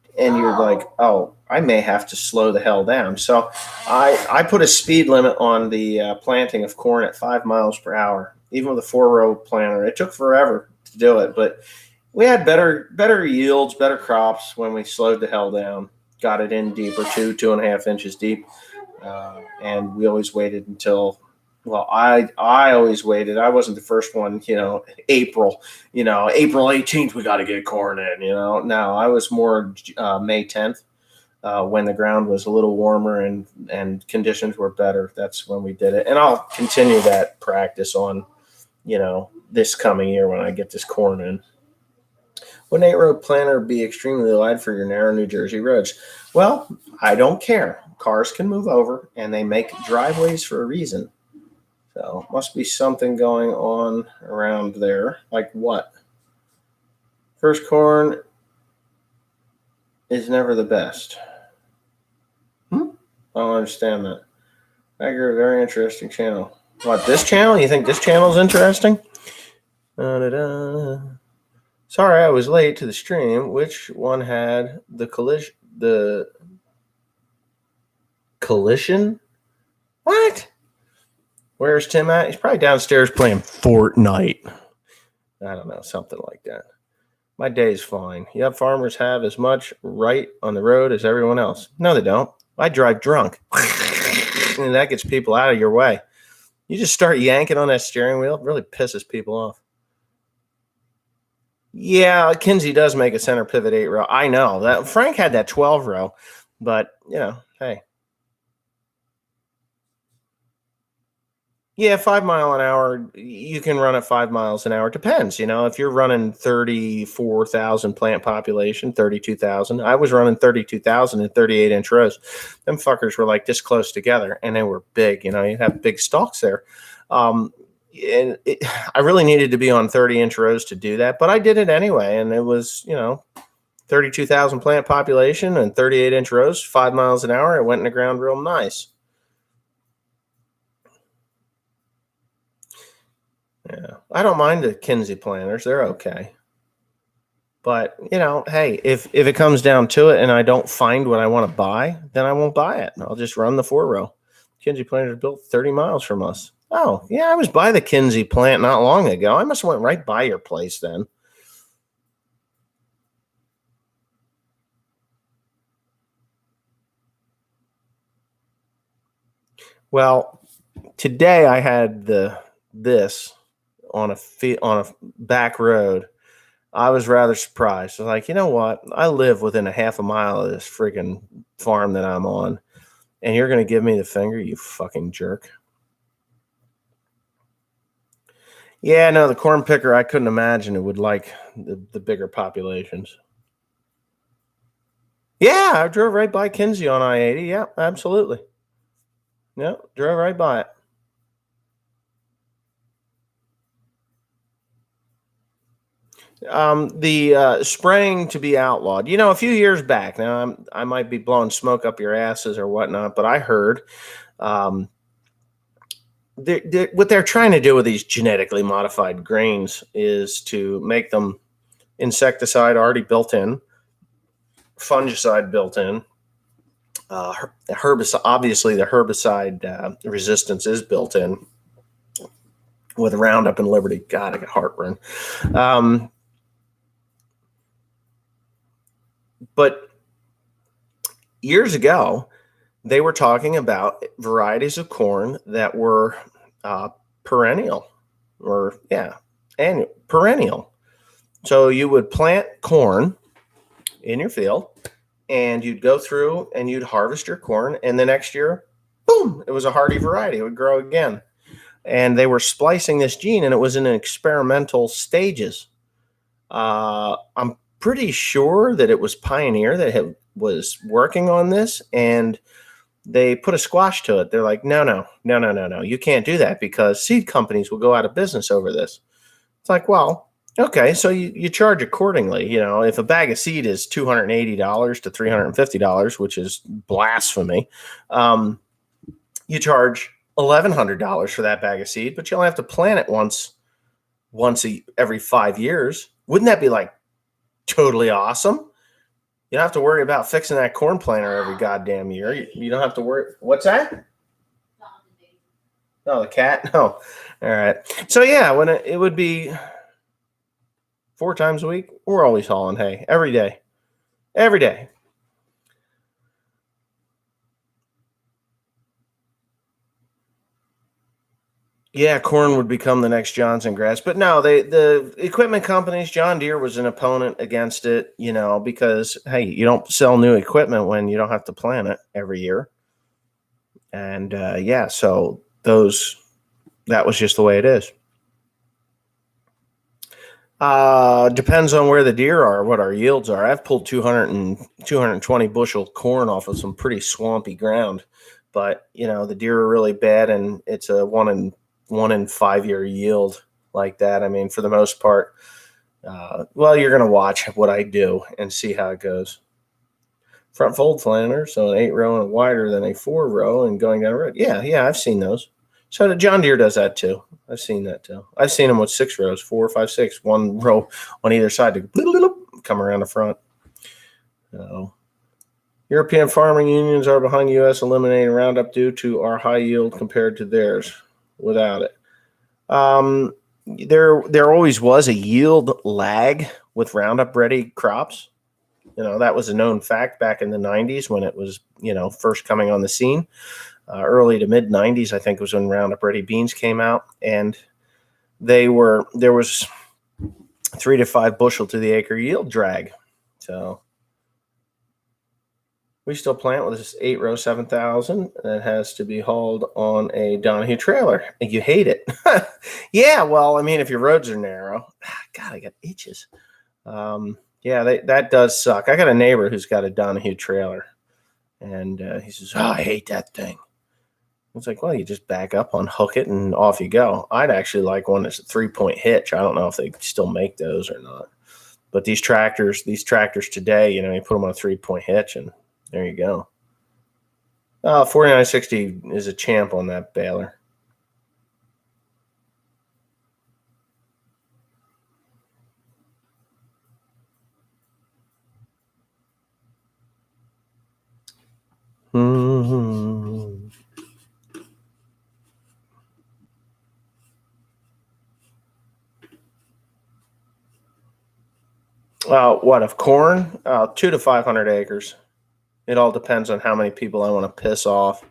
like, oh, I may have to slow the hell down. So I put a speed limit on the planting of corn at 5 miles per hour, even with a 4-row planter. It took forever to do it, but we had better yields, better crops when we slowed the hell down, got it in deeper, 2.5 inches deep. And we always waited until, I always waited. I wasn't the first one, April 18th, we got to get corn in, No, I was more May 10th when the ground was a little warmer and conditions were better. That's when we did it. And I'll continue that practice on, this coming year when I get this corn in. Would an 8-row planter be extremely wide for your narrow New Jersey roads? Well, I don't care. Cars can move over, and they make driveways for a reason. So must be something going on around there. Like what? First corn is never the best. I don't understand that. I agree. Very interesting channel. What, this channel? You think this channel is interesting? Sorry, I was late to the stream. Which one had the collision? The collision? What? Where's Tim at? He's probably downstairs playing Fortnite. I don't know, something like that. My day's fine. Yep, farmers have as much right on the road as everyone else. No, they don't. I drive drunk. And that gets people out of your way. You just start yanking on that steering wheel, it really pisses people off. Yeah, Kinsey does make a center pivot 8-row. I know that Frank had that 12-row, but hey. Yeah, 5 mile an hour. You can run at 5 miles an hour. Depends, if you're running 34,000 plant population, 32,000. I was running 32,000 in 38-inch rows. Them fuckers were like this close together, and they were big. You have big stalks there. I really needed to be on 30-inch rows to do that, but I did it anyway, and it was, 32,000 plant population and 38-inch rows, 5 miles an hour. It went in the ground real nice. Yeah, I don't mind the Kinsey planters. They're okay. But, hey, if it comes down to it and I don't find what I want to buy, then I won't buy it. I'll just run the 4-row. Kinsey planters built 30 miles from us. Oh, yeah, I was by the Kinsey plant not long ago. I must have went right by your place then. Well, today I had this on a back road. I was rather surprised. I was like, you know what? I live within a half a mile of this freaking farm that I'm on, and you're going to give me the finger, you fucking jerk. Yeah, no, the corn picker, I couldn't imagine it would like the bigger populations. Yeah, I drove right by Kinsey on I-80. Yeah, absolutely. Yeah, drove right by it. The spraying to be outlawed. A few years back, now I might be blowing smoke up your asses or whatnot, but I heard what they're trying to do with these genetically modified grains is to make them insecticide already built in, fungicide built in, herbicide. Obviously, the herbicide resistance is built in with Roundup and Liberty. God, I got heartburn. But years ago, they were talking about varieties of corn that were perennial, perennial. So you would plant corn in your field, and you'd go through and you'd harvest your corn, and the next year, boom, it was a hardy variety. It would grow again. And they were splicing this gene, and it was in experimental stages. I'm pretty sure that it was Pioneer that was working on this, and they put a squash to it. They're like, no, you can't do that because seed companies will go out of business over this. It's like, well, okay, so you charge accordingly. If a bag of seed is $280 to $350, which is blasphemy, you charge $1,100 for that bag of seed, but you only have to plant it once every 5 years. Wouldn't that be like totally awesome? You don't have to worry about fixing that corn planter every goddamn year. You don't have to worry. What's that? Oh, the cat? Oh, all right. So yeah, when it would be 4 times a week, we're always hauling hay every day. Every day. Yeah, corn would become the next Johnson grass. But no, the equipment companies, John Deere was an opponent against it, because, hey, you don't sell new equipment when you don't have to plant it every year. And so that was just the way it is. Depends on where the deer are, what our yields are. I've pulled 220 bushel corn off of some pretty swampy ground, but the deer are really bad, and it's a 1 in 5 year yield like that. I mean, for the most part, you're going to watch what I do and see how it goes. Front fold planter, so an 8-row and wider than a 4-row and going down the road. Yeah, I've seen those. So the John Deere does that too. I've seen that too. I've seen them with 6 rows, 4, 5, 6, 1 row on either side to come around the front. European farming unions are behind U.S. eliminating Roundup due to our high yield compared to theirs. Without it, there always was a yield lag with Roundup ready crops. That was a known fact back in the 90s when it was first coming on the scene. Early to mid 90s, I think, was when Roundup Ready beans came out, and there was 3 to 5 bushel to the acre yield drag. So we still plant with this 8-row 7,000 that has to be hauled on a Donahue trailer. And you hate it. Yeah, well, I mean, if your roads are narrow, God, I got itches. That does suck. I got a neighbor who's got a Donahue trailer, and he says, "Oh, I hate that thing." It's like, well, you just back up, unhook it, and off you go. I'd actually like one that's a 3-point hitch. I don't know if they still make those or not. But these tractors today, you put them on a 3-point hitch, and there you go. 4960 is a champ on that baler. Mm-hmm. What of corn? 2 to 500 acres. It all depends on how many people I want to piss off.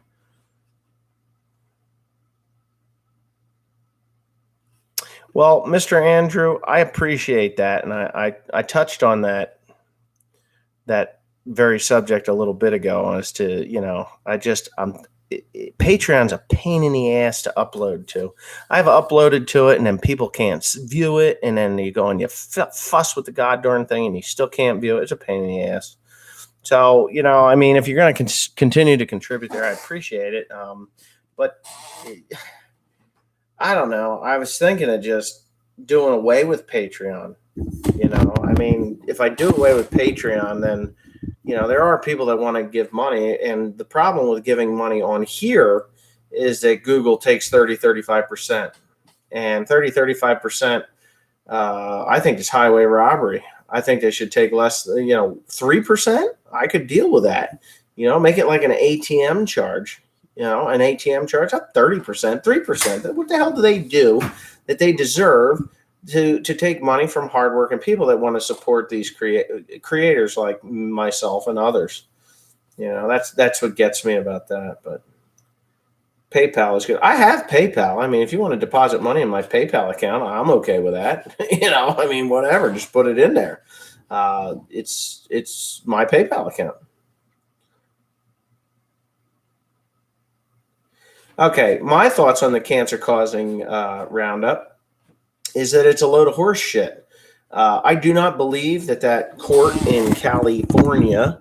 Well, Mr. Andrew, I appreciate that, and I touched on that very subject a little bit ago as to, Patreon's a pain in the ass to upload to. I've uploaded to it, and then people can't view it, and then you go and you fuss with the goddamn thing, and you still can't view it. It's a pain in the ass. So, if you're going to continue to contribute there, I appreciate it. But I don't know. I was thinking of just doing away with Patreon. If I do away with Patreon, then, there are people that want to give money. And the problem with giving money on here is that Google takes 35%. And 35%, I think is highway robbery. I think they should take less, 3%. I could deal with that. Make it like an ATM charge. An ATM charge, not 30%, 3%. What the hell do they do that they deserve to take money from hardworking people that want to support these creators like myself and others? That's what gets me about that. But PayPal is good. I have PayPal. If you want to deposit money in my PayPal account, I'm okay with that. Whatever, just put it in there. It's my PayPal account. Okay, my thoughts on the cancer-causing Roundup is that it's a load of horse shit. I do not believe that court in California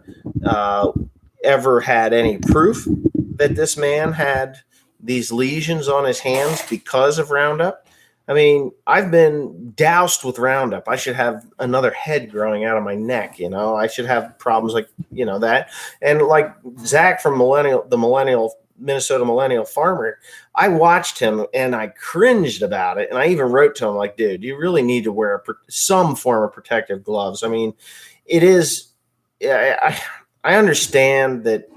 ever had any proof that this man had these lesions on his hands because of Roundup. I've been doused with Roundup. I should have another head growing out of my neck. I should have problems like, that. And like Zach from Minnesota Millennial Farmer, I watched him and I cringed about it. And I even wrote to him like, dude, you really need to wear some form of protective gloves. It is, I understand that,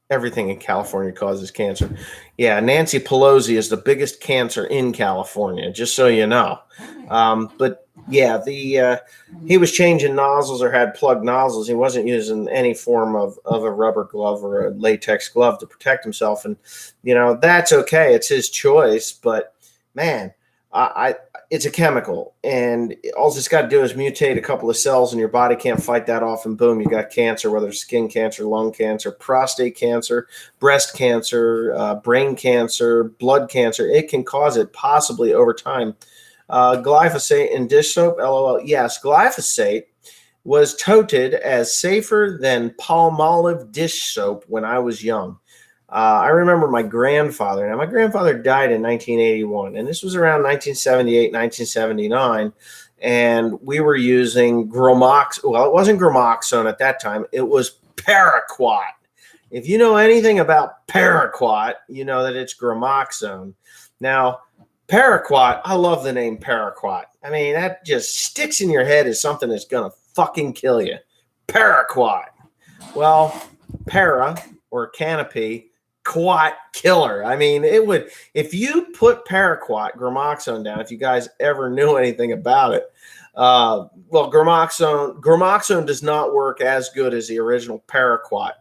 everything in California causes cancer. Yeah, Nancy Pelosi is the biggest cancer in California, just so you know. But yeah, he was changing nozzles or had plugged nozzles. He wasn't using any form of a rubber glove or a latex glove to protect himself. And, that's okay. It's his choice. But, man, it's a chemical, and all it's got to do is mutate a couple of cells, and your body can't fight that off, and boom, you got cancer, whether it's skin cancer, lung cancer, prostate cancer, breast cancer, brain cancer, blood cancer. It can cause it possibly over time. Glyphosate in dish soap, LOL. Yes, glyphosate was touted as safer than Palmolive dish soap when I was young. I remember my grandfather. Now, my grandfather died in 1981, and this was around 1978, 1979, and we were using Gramoxone. Well, it wasn't Gramoxone at that time. It was Paraquat. If you know anything about Paraquat, you know that it's Gramoxone. Now, Paraquat, I love the name Paraquat. That just sticks in your head as something that's going to fucking kill you. Paraquat. Well, para or canopy, quat killer. It would, if you put Paraquat, Gramoxone down, if you guys ever knew anything about it, Gramoxone does not work as good as the original Paraquat.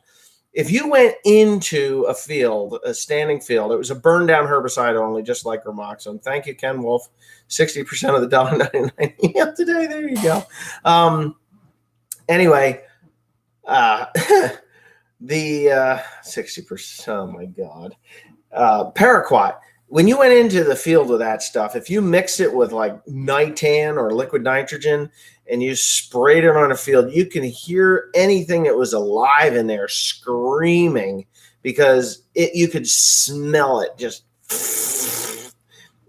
If you went into a field, a standing field, it was a burn down herbicide only, just like Gramoxone. Thank you, Ken Wolf. 60% of the $1.99 yeah, today. There you go. Anyway, the 60%, oh my God. Paraquat, when you went into the field with that stuff, if you mix it with like nitan or liquid nitrogen and you sprayed it on a field, you can hear anything that was alive in there screaming because you could smell it just.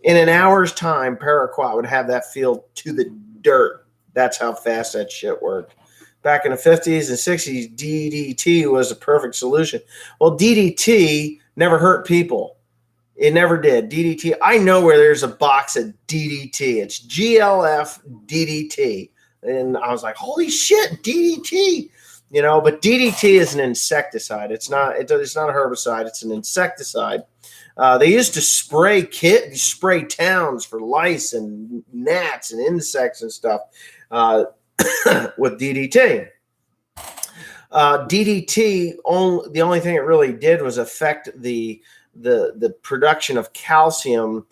In an hour's time, Paraquat would have that field to the dirt. That's how fast that shit worked. Back in the 50s and 60s, DDT was the perfect solution. Well, DDT never hurt people. It never did. DDT, I know where there's a box of DDT. It's GLF DDT. And I was like, holy shit, DDT. You know, but DDT is an insecticide. It's not a herbicide. It's an insecticide. They used to spray towns for lice and gnats and insects and stuff with DDT. DDT, the only thing it really did was affect the production of calcium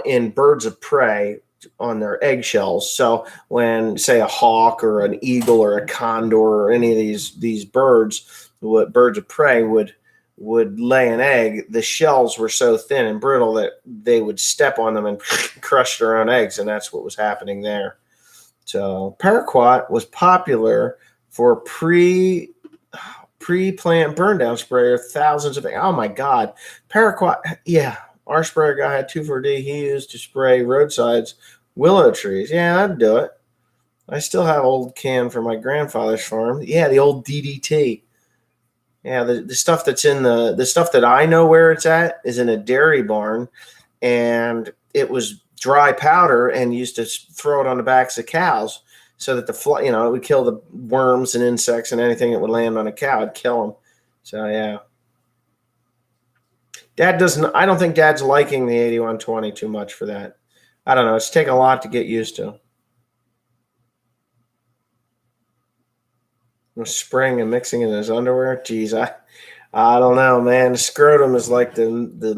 in birds of prey on their eggshells. So when, say, a hawk or an eagle or a condor or any of these birds of prey would lay an egg, the shells were so thin and brittle that they would step on them and crush their own eggs, and that's what was happening there. So Paraquat was popular for pre-plant burn down sprayer, thousands of, oh my God, Paraquat, yeah. Our sprayer guy had 2,4-D. He used to spray roadsides, willow trees. Yeah, I'd do it. I still have old can from my grandfather's farm. Yeah, the old DDT. Yeah, the stuff that's in the stuff that I know where it's at is in a dairy barn, and it was dry powder and used to throw it on the backs of cows so that it would kill the worms and insects and anything that would land on a cow. It'd kill them. So yeah. I don't think Dad's liking the 8120 too much for that. I don't know. It's taken a lot to get used to. Spraying and mixing in his underwear. Geez, I don't know, man. The scrotum is like the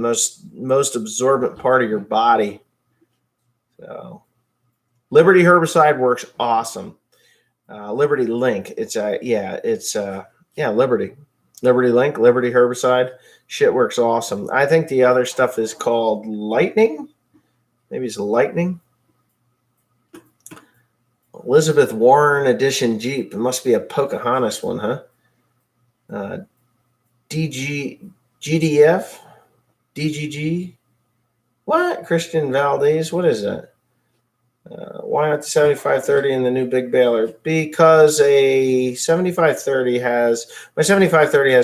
most absorbent part of your body. So, Liberty herbicide works awesome. Liberty Link. Liberty. Liberty Link, Liberty herbicide. Shit works awesome. I think the other stuff is called Lightning. Maybe it's Lightning. Elizabeth Warren Edition Jeep. It must be a Pocahontas one, huh? GDF? DGG? What? Christian Valdez? What is that? Why not the 7530 and the new big baler? Because my 7530 has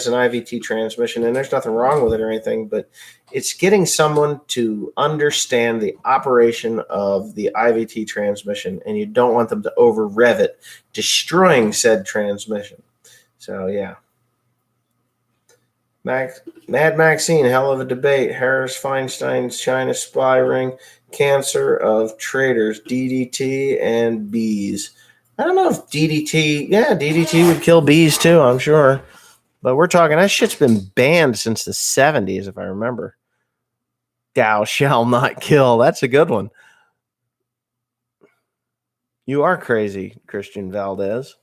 an IVT transmission, and there's nothing wrong with it or anything, but it's getting someone to understand the operation of the IVT transmission, and you don't want them to over rev it, destroying said transmission. So yeah. Mad Maxine, hell of a debate. Harris Feinstein's China spy ring, cancer of traders, DDT and bees. I don't know if DDT would kill bees too, I'm sure. But we're talking, that shit's been banned since the 70s, if I remember. Thou shall not kill. That's a good one. You are crazy, Christian Valdez.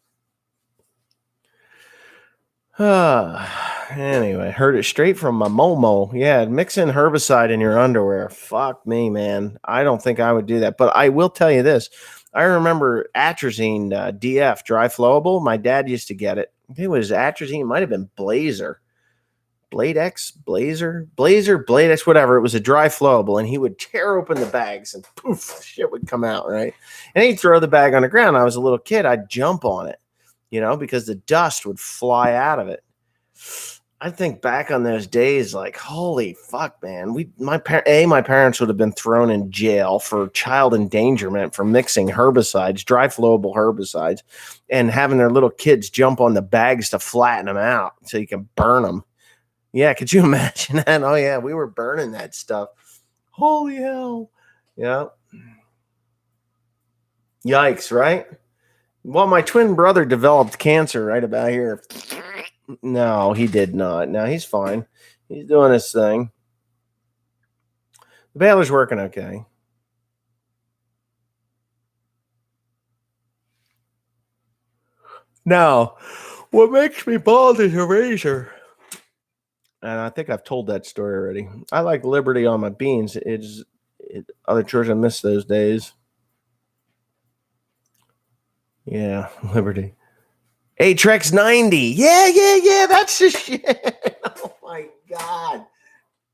Anyway, heard it straight from my Momo. Yeah, mixing herbicide in your underwear. Fuck me, man. I don't think I would do that. But I will tell you this. I remember atrazine DF, dry flowable. My dad used to get it. I think it was atrazine. It might have been Blazer. Blazer, Blade X, whatever. It was a dry flowable, and he would tear open the bags and poof, shit would come out, right? And he'd throw the bag on the ground. I was a little kid. I'd jump on it, because the dust would fly out of it. I think back on those days, like, holy fuck, man. My parents would have been thrown in jail for child endangerment for mixing herbicides, dry flowable herbicides, and having their little kids jump on the bags to flatten them out so you can burn them. Yeah, could you imagine that? Oh, yeah, we were burning that stuff. Holy hell. Yeah. Yikes, right? Well, my twin brother developed cancer right about here. No, he did not. No, he's fine. He's doing his thing. The baler's working okay. Now, what makes me bald is a razor. And I think I've told that story already. I like Liberty on my beans. Other church, I miss those days. Yeah, Liberty. Atrex 90. Yeah. That's the shit. Oh, my God.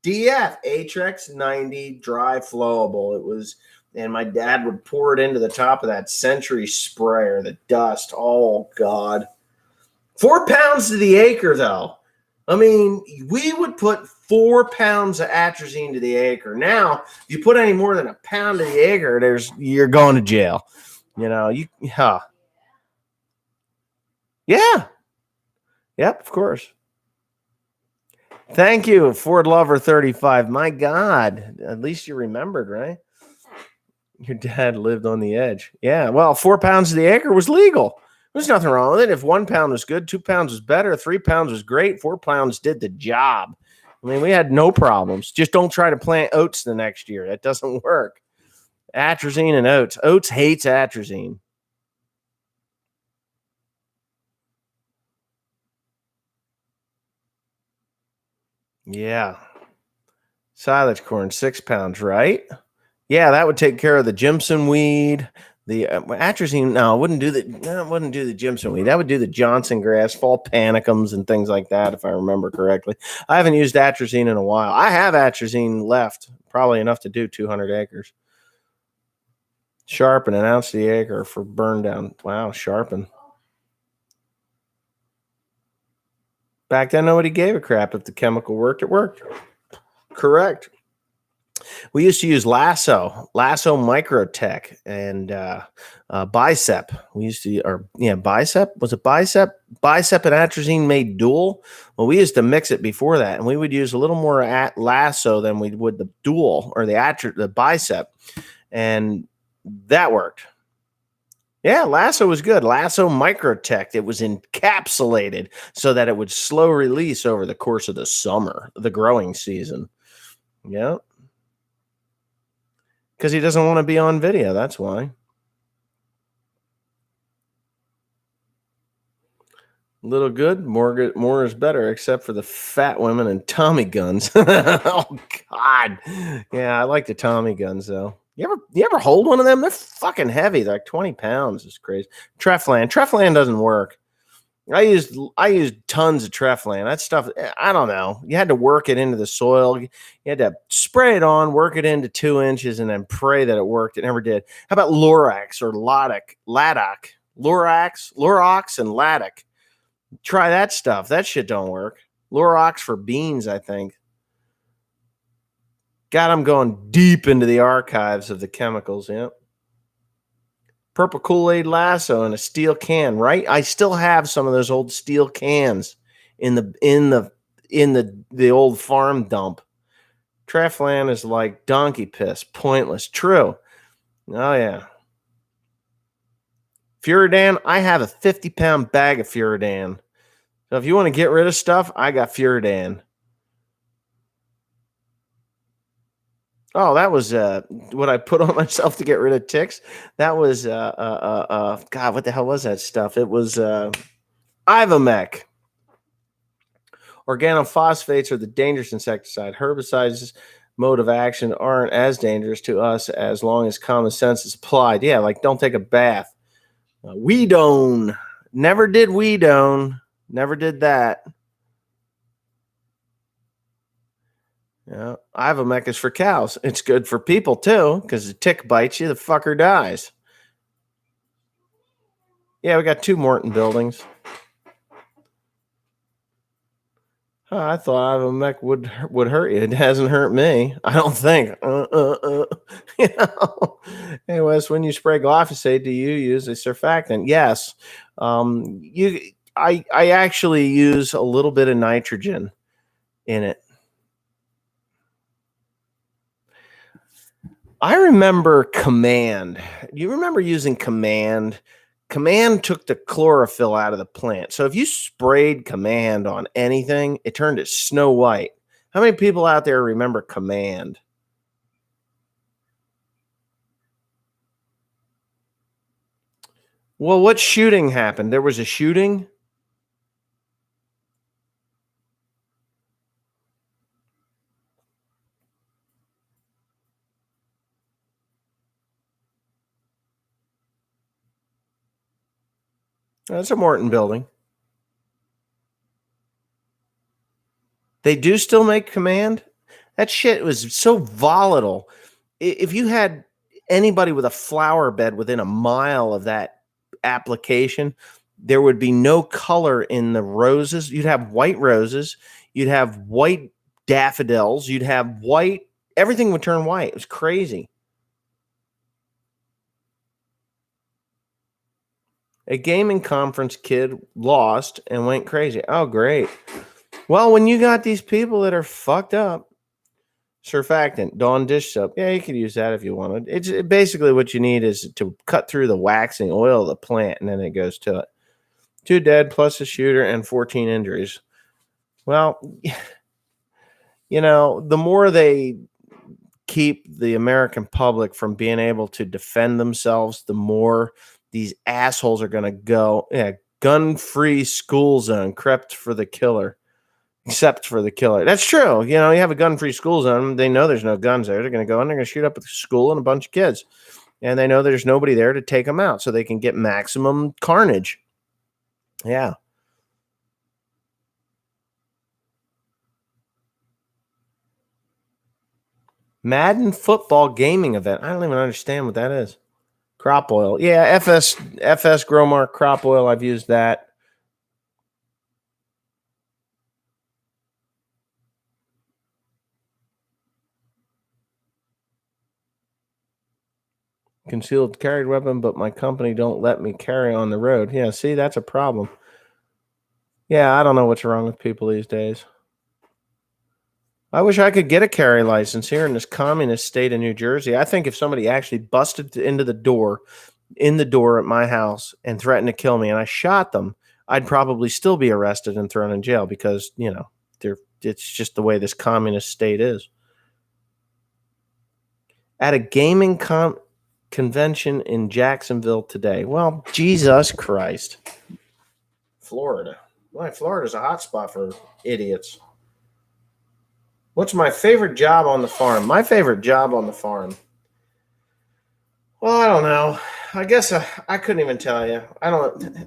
DF Atrix 90 dry flowable. It was, and my dad would pour it into the top of that Century sprayer, the dust. Oh God. 4 pounds to the acre, though. I mean, we would put 4 pounds of atrazine to the acre. Now, if you put any more than a pound to the acre, you're going to jail. Yeah. Yep, of course. Thank you, Ford Lover 35. My God, at least you remembered, right? Your dad lived on the edge. Yeah, well, 4 pounds to the acre was legal. There's nothing wrong with it. If 1 pound was good, 2 pounds was better, 3 pounds was great, 4 pounds did the job. I mean, we had no problems. Just don't try to plant oats the next year. That doesn't work. Atrazine and oats. Oats hates atrazine. Yeah. Silage corn, 6 pounds, right? Yeah, that would take care of the Jimson weed. The atrazine, no, it wouldn't do the Jimson weed. That would do the Johnson grass, fall panicums, and things like that, if I remember correctly. I haven't used atrazine in a while. I have atrazine left, probably enough to do 200 acres. Sharpen an ounce to the acre for burn down. Wow, sharpen. Back then, nobody gave a crap if the chemical worked. It worked. Correct. We used to use Lasso Microtech, and Bicep. We used to, Bicep. Was it Bicep? Bicep and atrazine made dual. Well, we used to mix it before that, and we would use a little more Lasso than we would the dual or the Bicep, and that worked. Yeah, Lasso was good. Lasso Microtech. It was encapsulated so that it would slow release over the course of the summer, the growing season. Yeah. Because he doesn't want to be on video. That's why. Little good, more is better, except for the fat women and Tommy guns. Oh God, yeah, I like the Tommy guns though. You ever hold one of them? They're fucking heavy. They're like 20 pounds. It's crazy. Treflan doesn't work. I used tons of Treflan. That stuff, I don't know. You had to work it into the soil. You had to spray it on, work it into 2 inches, and then pray that it worked. It never did. How about Lorax or Laddock? Lorax and Laddock. Try that stuff. That shit don't work. Lorax for beans, I think. God, I'm going deep into the archives of the chemicals. Yep. Purple Kool-Aid Lasso in a steel can, right? I still have some of those old steel cans in the old farm dump. Treflan is like donkey piss, pointless. True. Oh yeah. Furidan, I have a 50-pound bag of Furidan. So if you want to get rid of stuff, I got Furidan. Oh, that was what I put on myself to get rid of ticks. That was God, what the hell was that stuff? It was Ivomec. Organophosphates are the dangerous insecticide. Herbicides mode of action aren't as dangerous to us as long as common sense is applied. Yeah, like don't take a bath. Weedone. Never did Weedone. Never did that. Yeah, Ivomec is for cows. It's good for people too, because the tick bites you, the fucker dies. Yeah, we got 2 Morton buildings. I thought Ivomec would hurt you. It hasn't hurt me. I don't think. You know. Hey Wes, when you spray glyphosate, do you use a surfactant? Yes. I actually use a little bit of nitrogen in it. I remember Command. You remember using Command? Command took the chlorophyll out of the plant. So if you sprayed Command on anything, it turned it snow white. How many people out there remember Command? Well, what shooting happened? There was a shooting? That's a Morton building. They do still make Command? That shit was so volatile. If you had anybody with a flower bed within a mile of that application, there would be no color in the roses. You'd have white roses, you'd have white daffodils, you'd have white, everything would turn white. It was crazy. A gaming conference kid lost and went crazy. Oh, great. Well, when you got these people that are fucked up, surfactant, Dawn dish soap. Yeah, you could use that if you wanted. It's basically what you need is to cut through the waxing oil of the plant, and then it goes to it. 2 dead plus a shooter and 14 injuries. Well, the more they keep the American public from being able to defend themselves, the more these assholes are going to go. Yeah, gun-free school zone, except for the killer. That's true. You have a gun-free school zone. They know there's no guns there. They're going to go in, they're going to shoot up at the school and a bunch of kids. And they know there's nobody there to take them out so they can get maximum carnage. Yeah. Madden football gaming event. I don't even understand what that is. Crop oil. Yeah, FS Growmark crop oil. I've used that. Concealed carried weapon, but my company don't let me carry on the road. Yeah, see, that's a problem. Yeah, I don't know what's wrong with people these days. I wish I could get a carry license here in this communist state of New Jersey. I think if somebody actually busted in the door at my house and threatened to kill me and I shot them, I'd probably still be arrested and thrown in jail because, it's just the way this communist state is. At a gaming convention in Jacksonville today. Well, Jesus Christ. Florida. Well, Florida's a hot spot for idiots. What's my favorite job on the farm? My favorite job on the farm. Well, I don't know. I guess I couldn't even tell you. I don't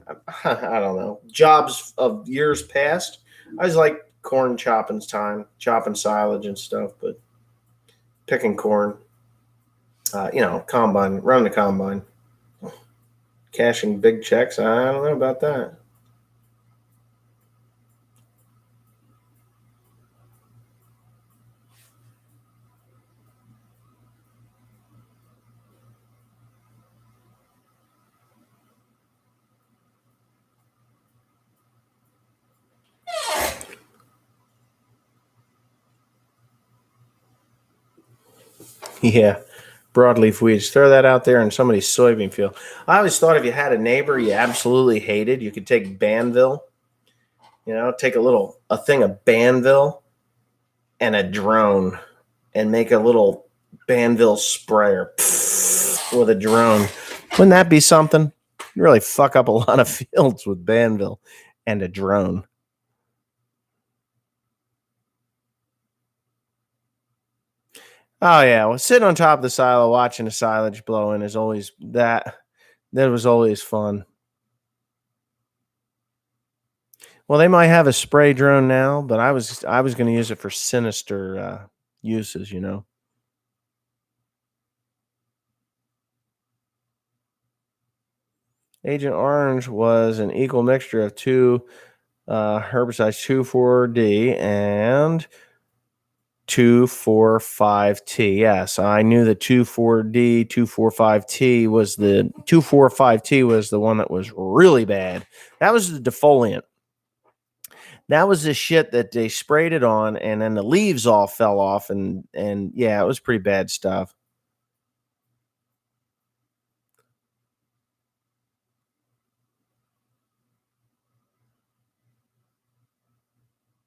know. Jobs of years past. I was like corn chopping silage and stuff, but picking corn. Combine, running the combine, cashing big checks. I don't know about that. Yeah. Broadleaf weeds. Throw that out there in somebody's soybean field. I always thought if you had a neighbor you absolutely hated, you could take Banville, take a thing of Banville and a drone and make a little Banville sprayer with a drone. Wouldn't that be something? You really fuck up a lot of fields with Banville and a drone. Oh yeah, well, sitting on top of the silo watching the silage blowing is always that was always fun. Well, they might have a spray drone now, but I was going to use it for sinister uses, Agent Orange was an equal mixture of two herbicides, 2,4-D and 2,4,5-T. Yes, I knew the 2,4-D, 2,4,5-T was the 2,4,5-T was the one that was really bad. That was the defoliant. That was the shit that they sprayed it on, and then the leaves all fell off, and yeah, it was pretty bad stuff.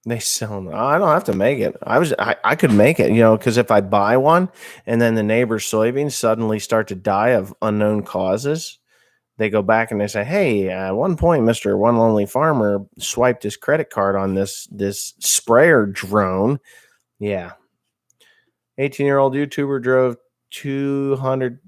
They sell them. I don't have to make it. I could make it, because if I buy one and then the neighbor's soybeans suddenly start to die of unknown causes, they go back and they say, "Hey, at one point, Mr. One Lonely Farmer swiped his credit card on this sprayer drone." Yeah. 18-year-old YouTuber drove $200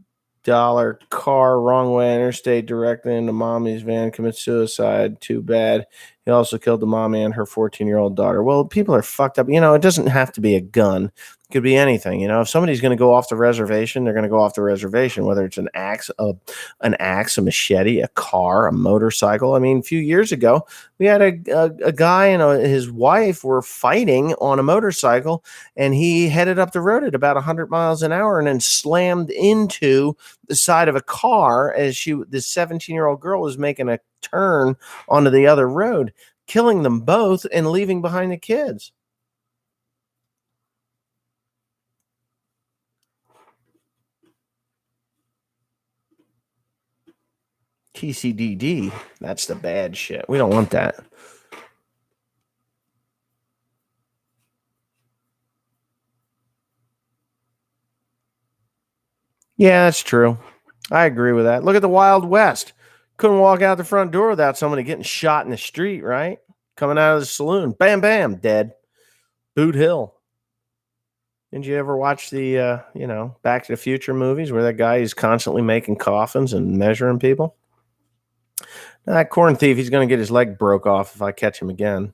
car wrong way interstate directly into mommy's van, commits suicide. Too bad. He also killed the mom and her 14-year-old daughter. Well, people are fucked up. It doesn't have to be a gun. It could be anything. If somebody's going to go off the reservation, they're going to go off the reservation, whether it's an axe, a machete, a car, a motorcycle. I mean, a few years ago, we had a guy and his wife were fighting on a motorcycle, and he headed up the road at about 100 miles an hour and then slammed into the side of a car as this 17-year-old girl was making a turn onto the other road, killing them both and leaving behind the kids. TCDD, that's the bad shit. We don't want that. Yeah, that's true. I agree with that. Look at the Wild West. Couldn't walk out the front door without somebody getting shot in the street, right? Coming out of the saloon. Bam, bam, dead. Boot Hill. Didn't you ever watch the, Back to the Future movies where that guy is constantly making coffins and measuring people? Now, that corn thief, he's going to get his leg broke off if I catch him again.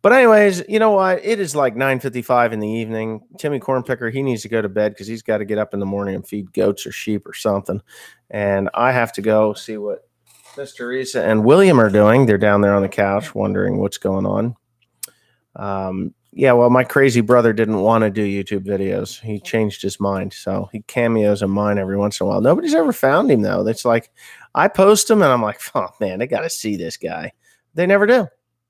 But anyways, you know what? It is like 9:55 in the evening. Timmy Cornpicker, he needs to go to bed because he's got to get up in the morning and feed goats or sheep or something. And I have to go see what Miss Teresa and William are doing. They're down there on the couch wondering what's going on. Yeah, well, my crazy brother didn't want to do YouTube videos. He changed his mind. So he cameos in mine every once in a while. Nobody's ever found him, though. It's like I post him and I'm like, oh, man, they got to see this guy. They never do.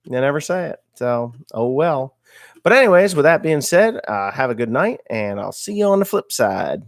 They never say it. So, oh, well. But anyways, with that being said, have a good night, and I'll see you on the flip side.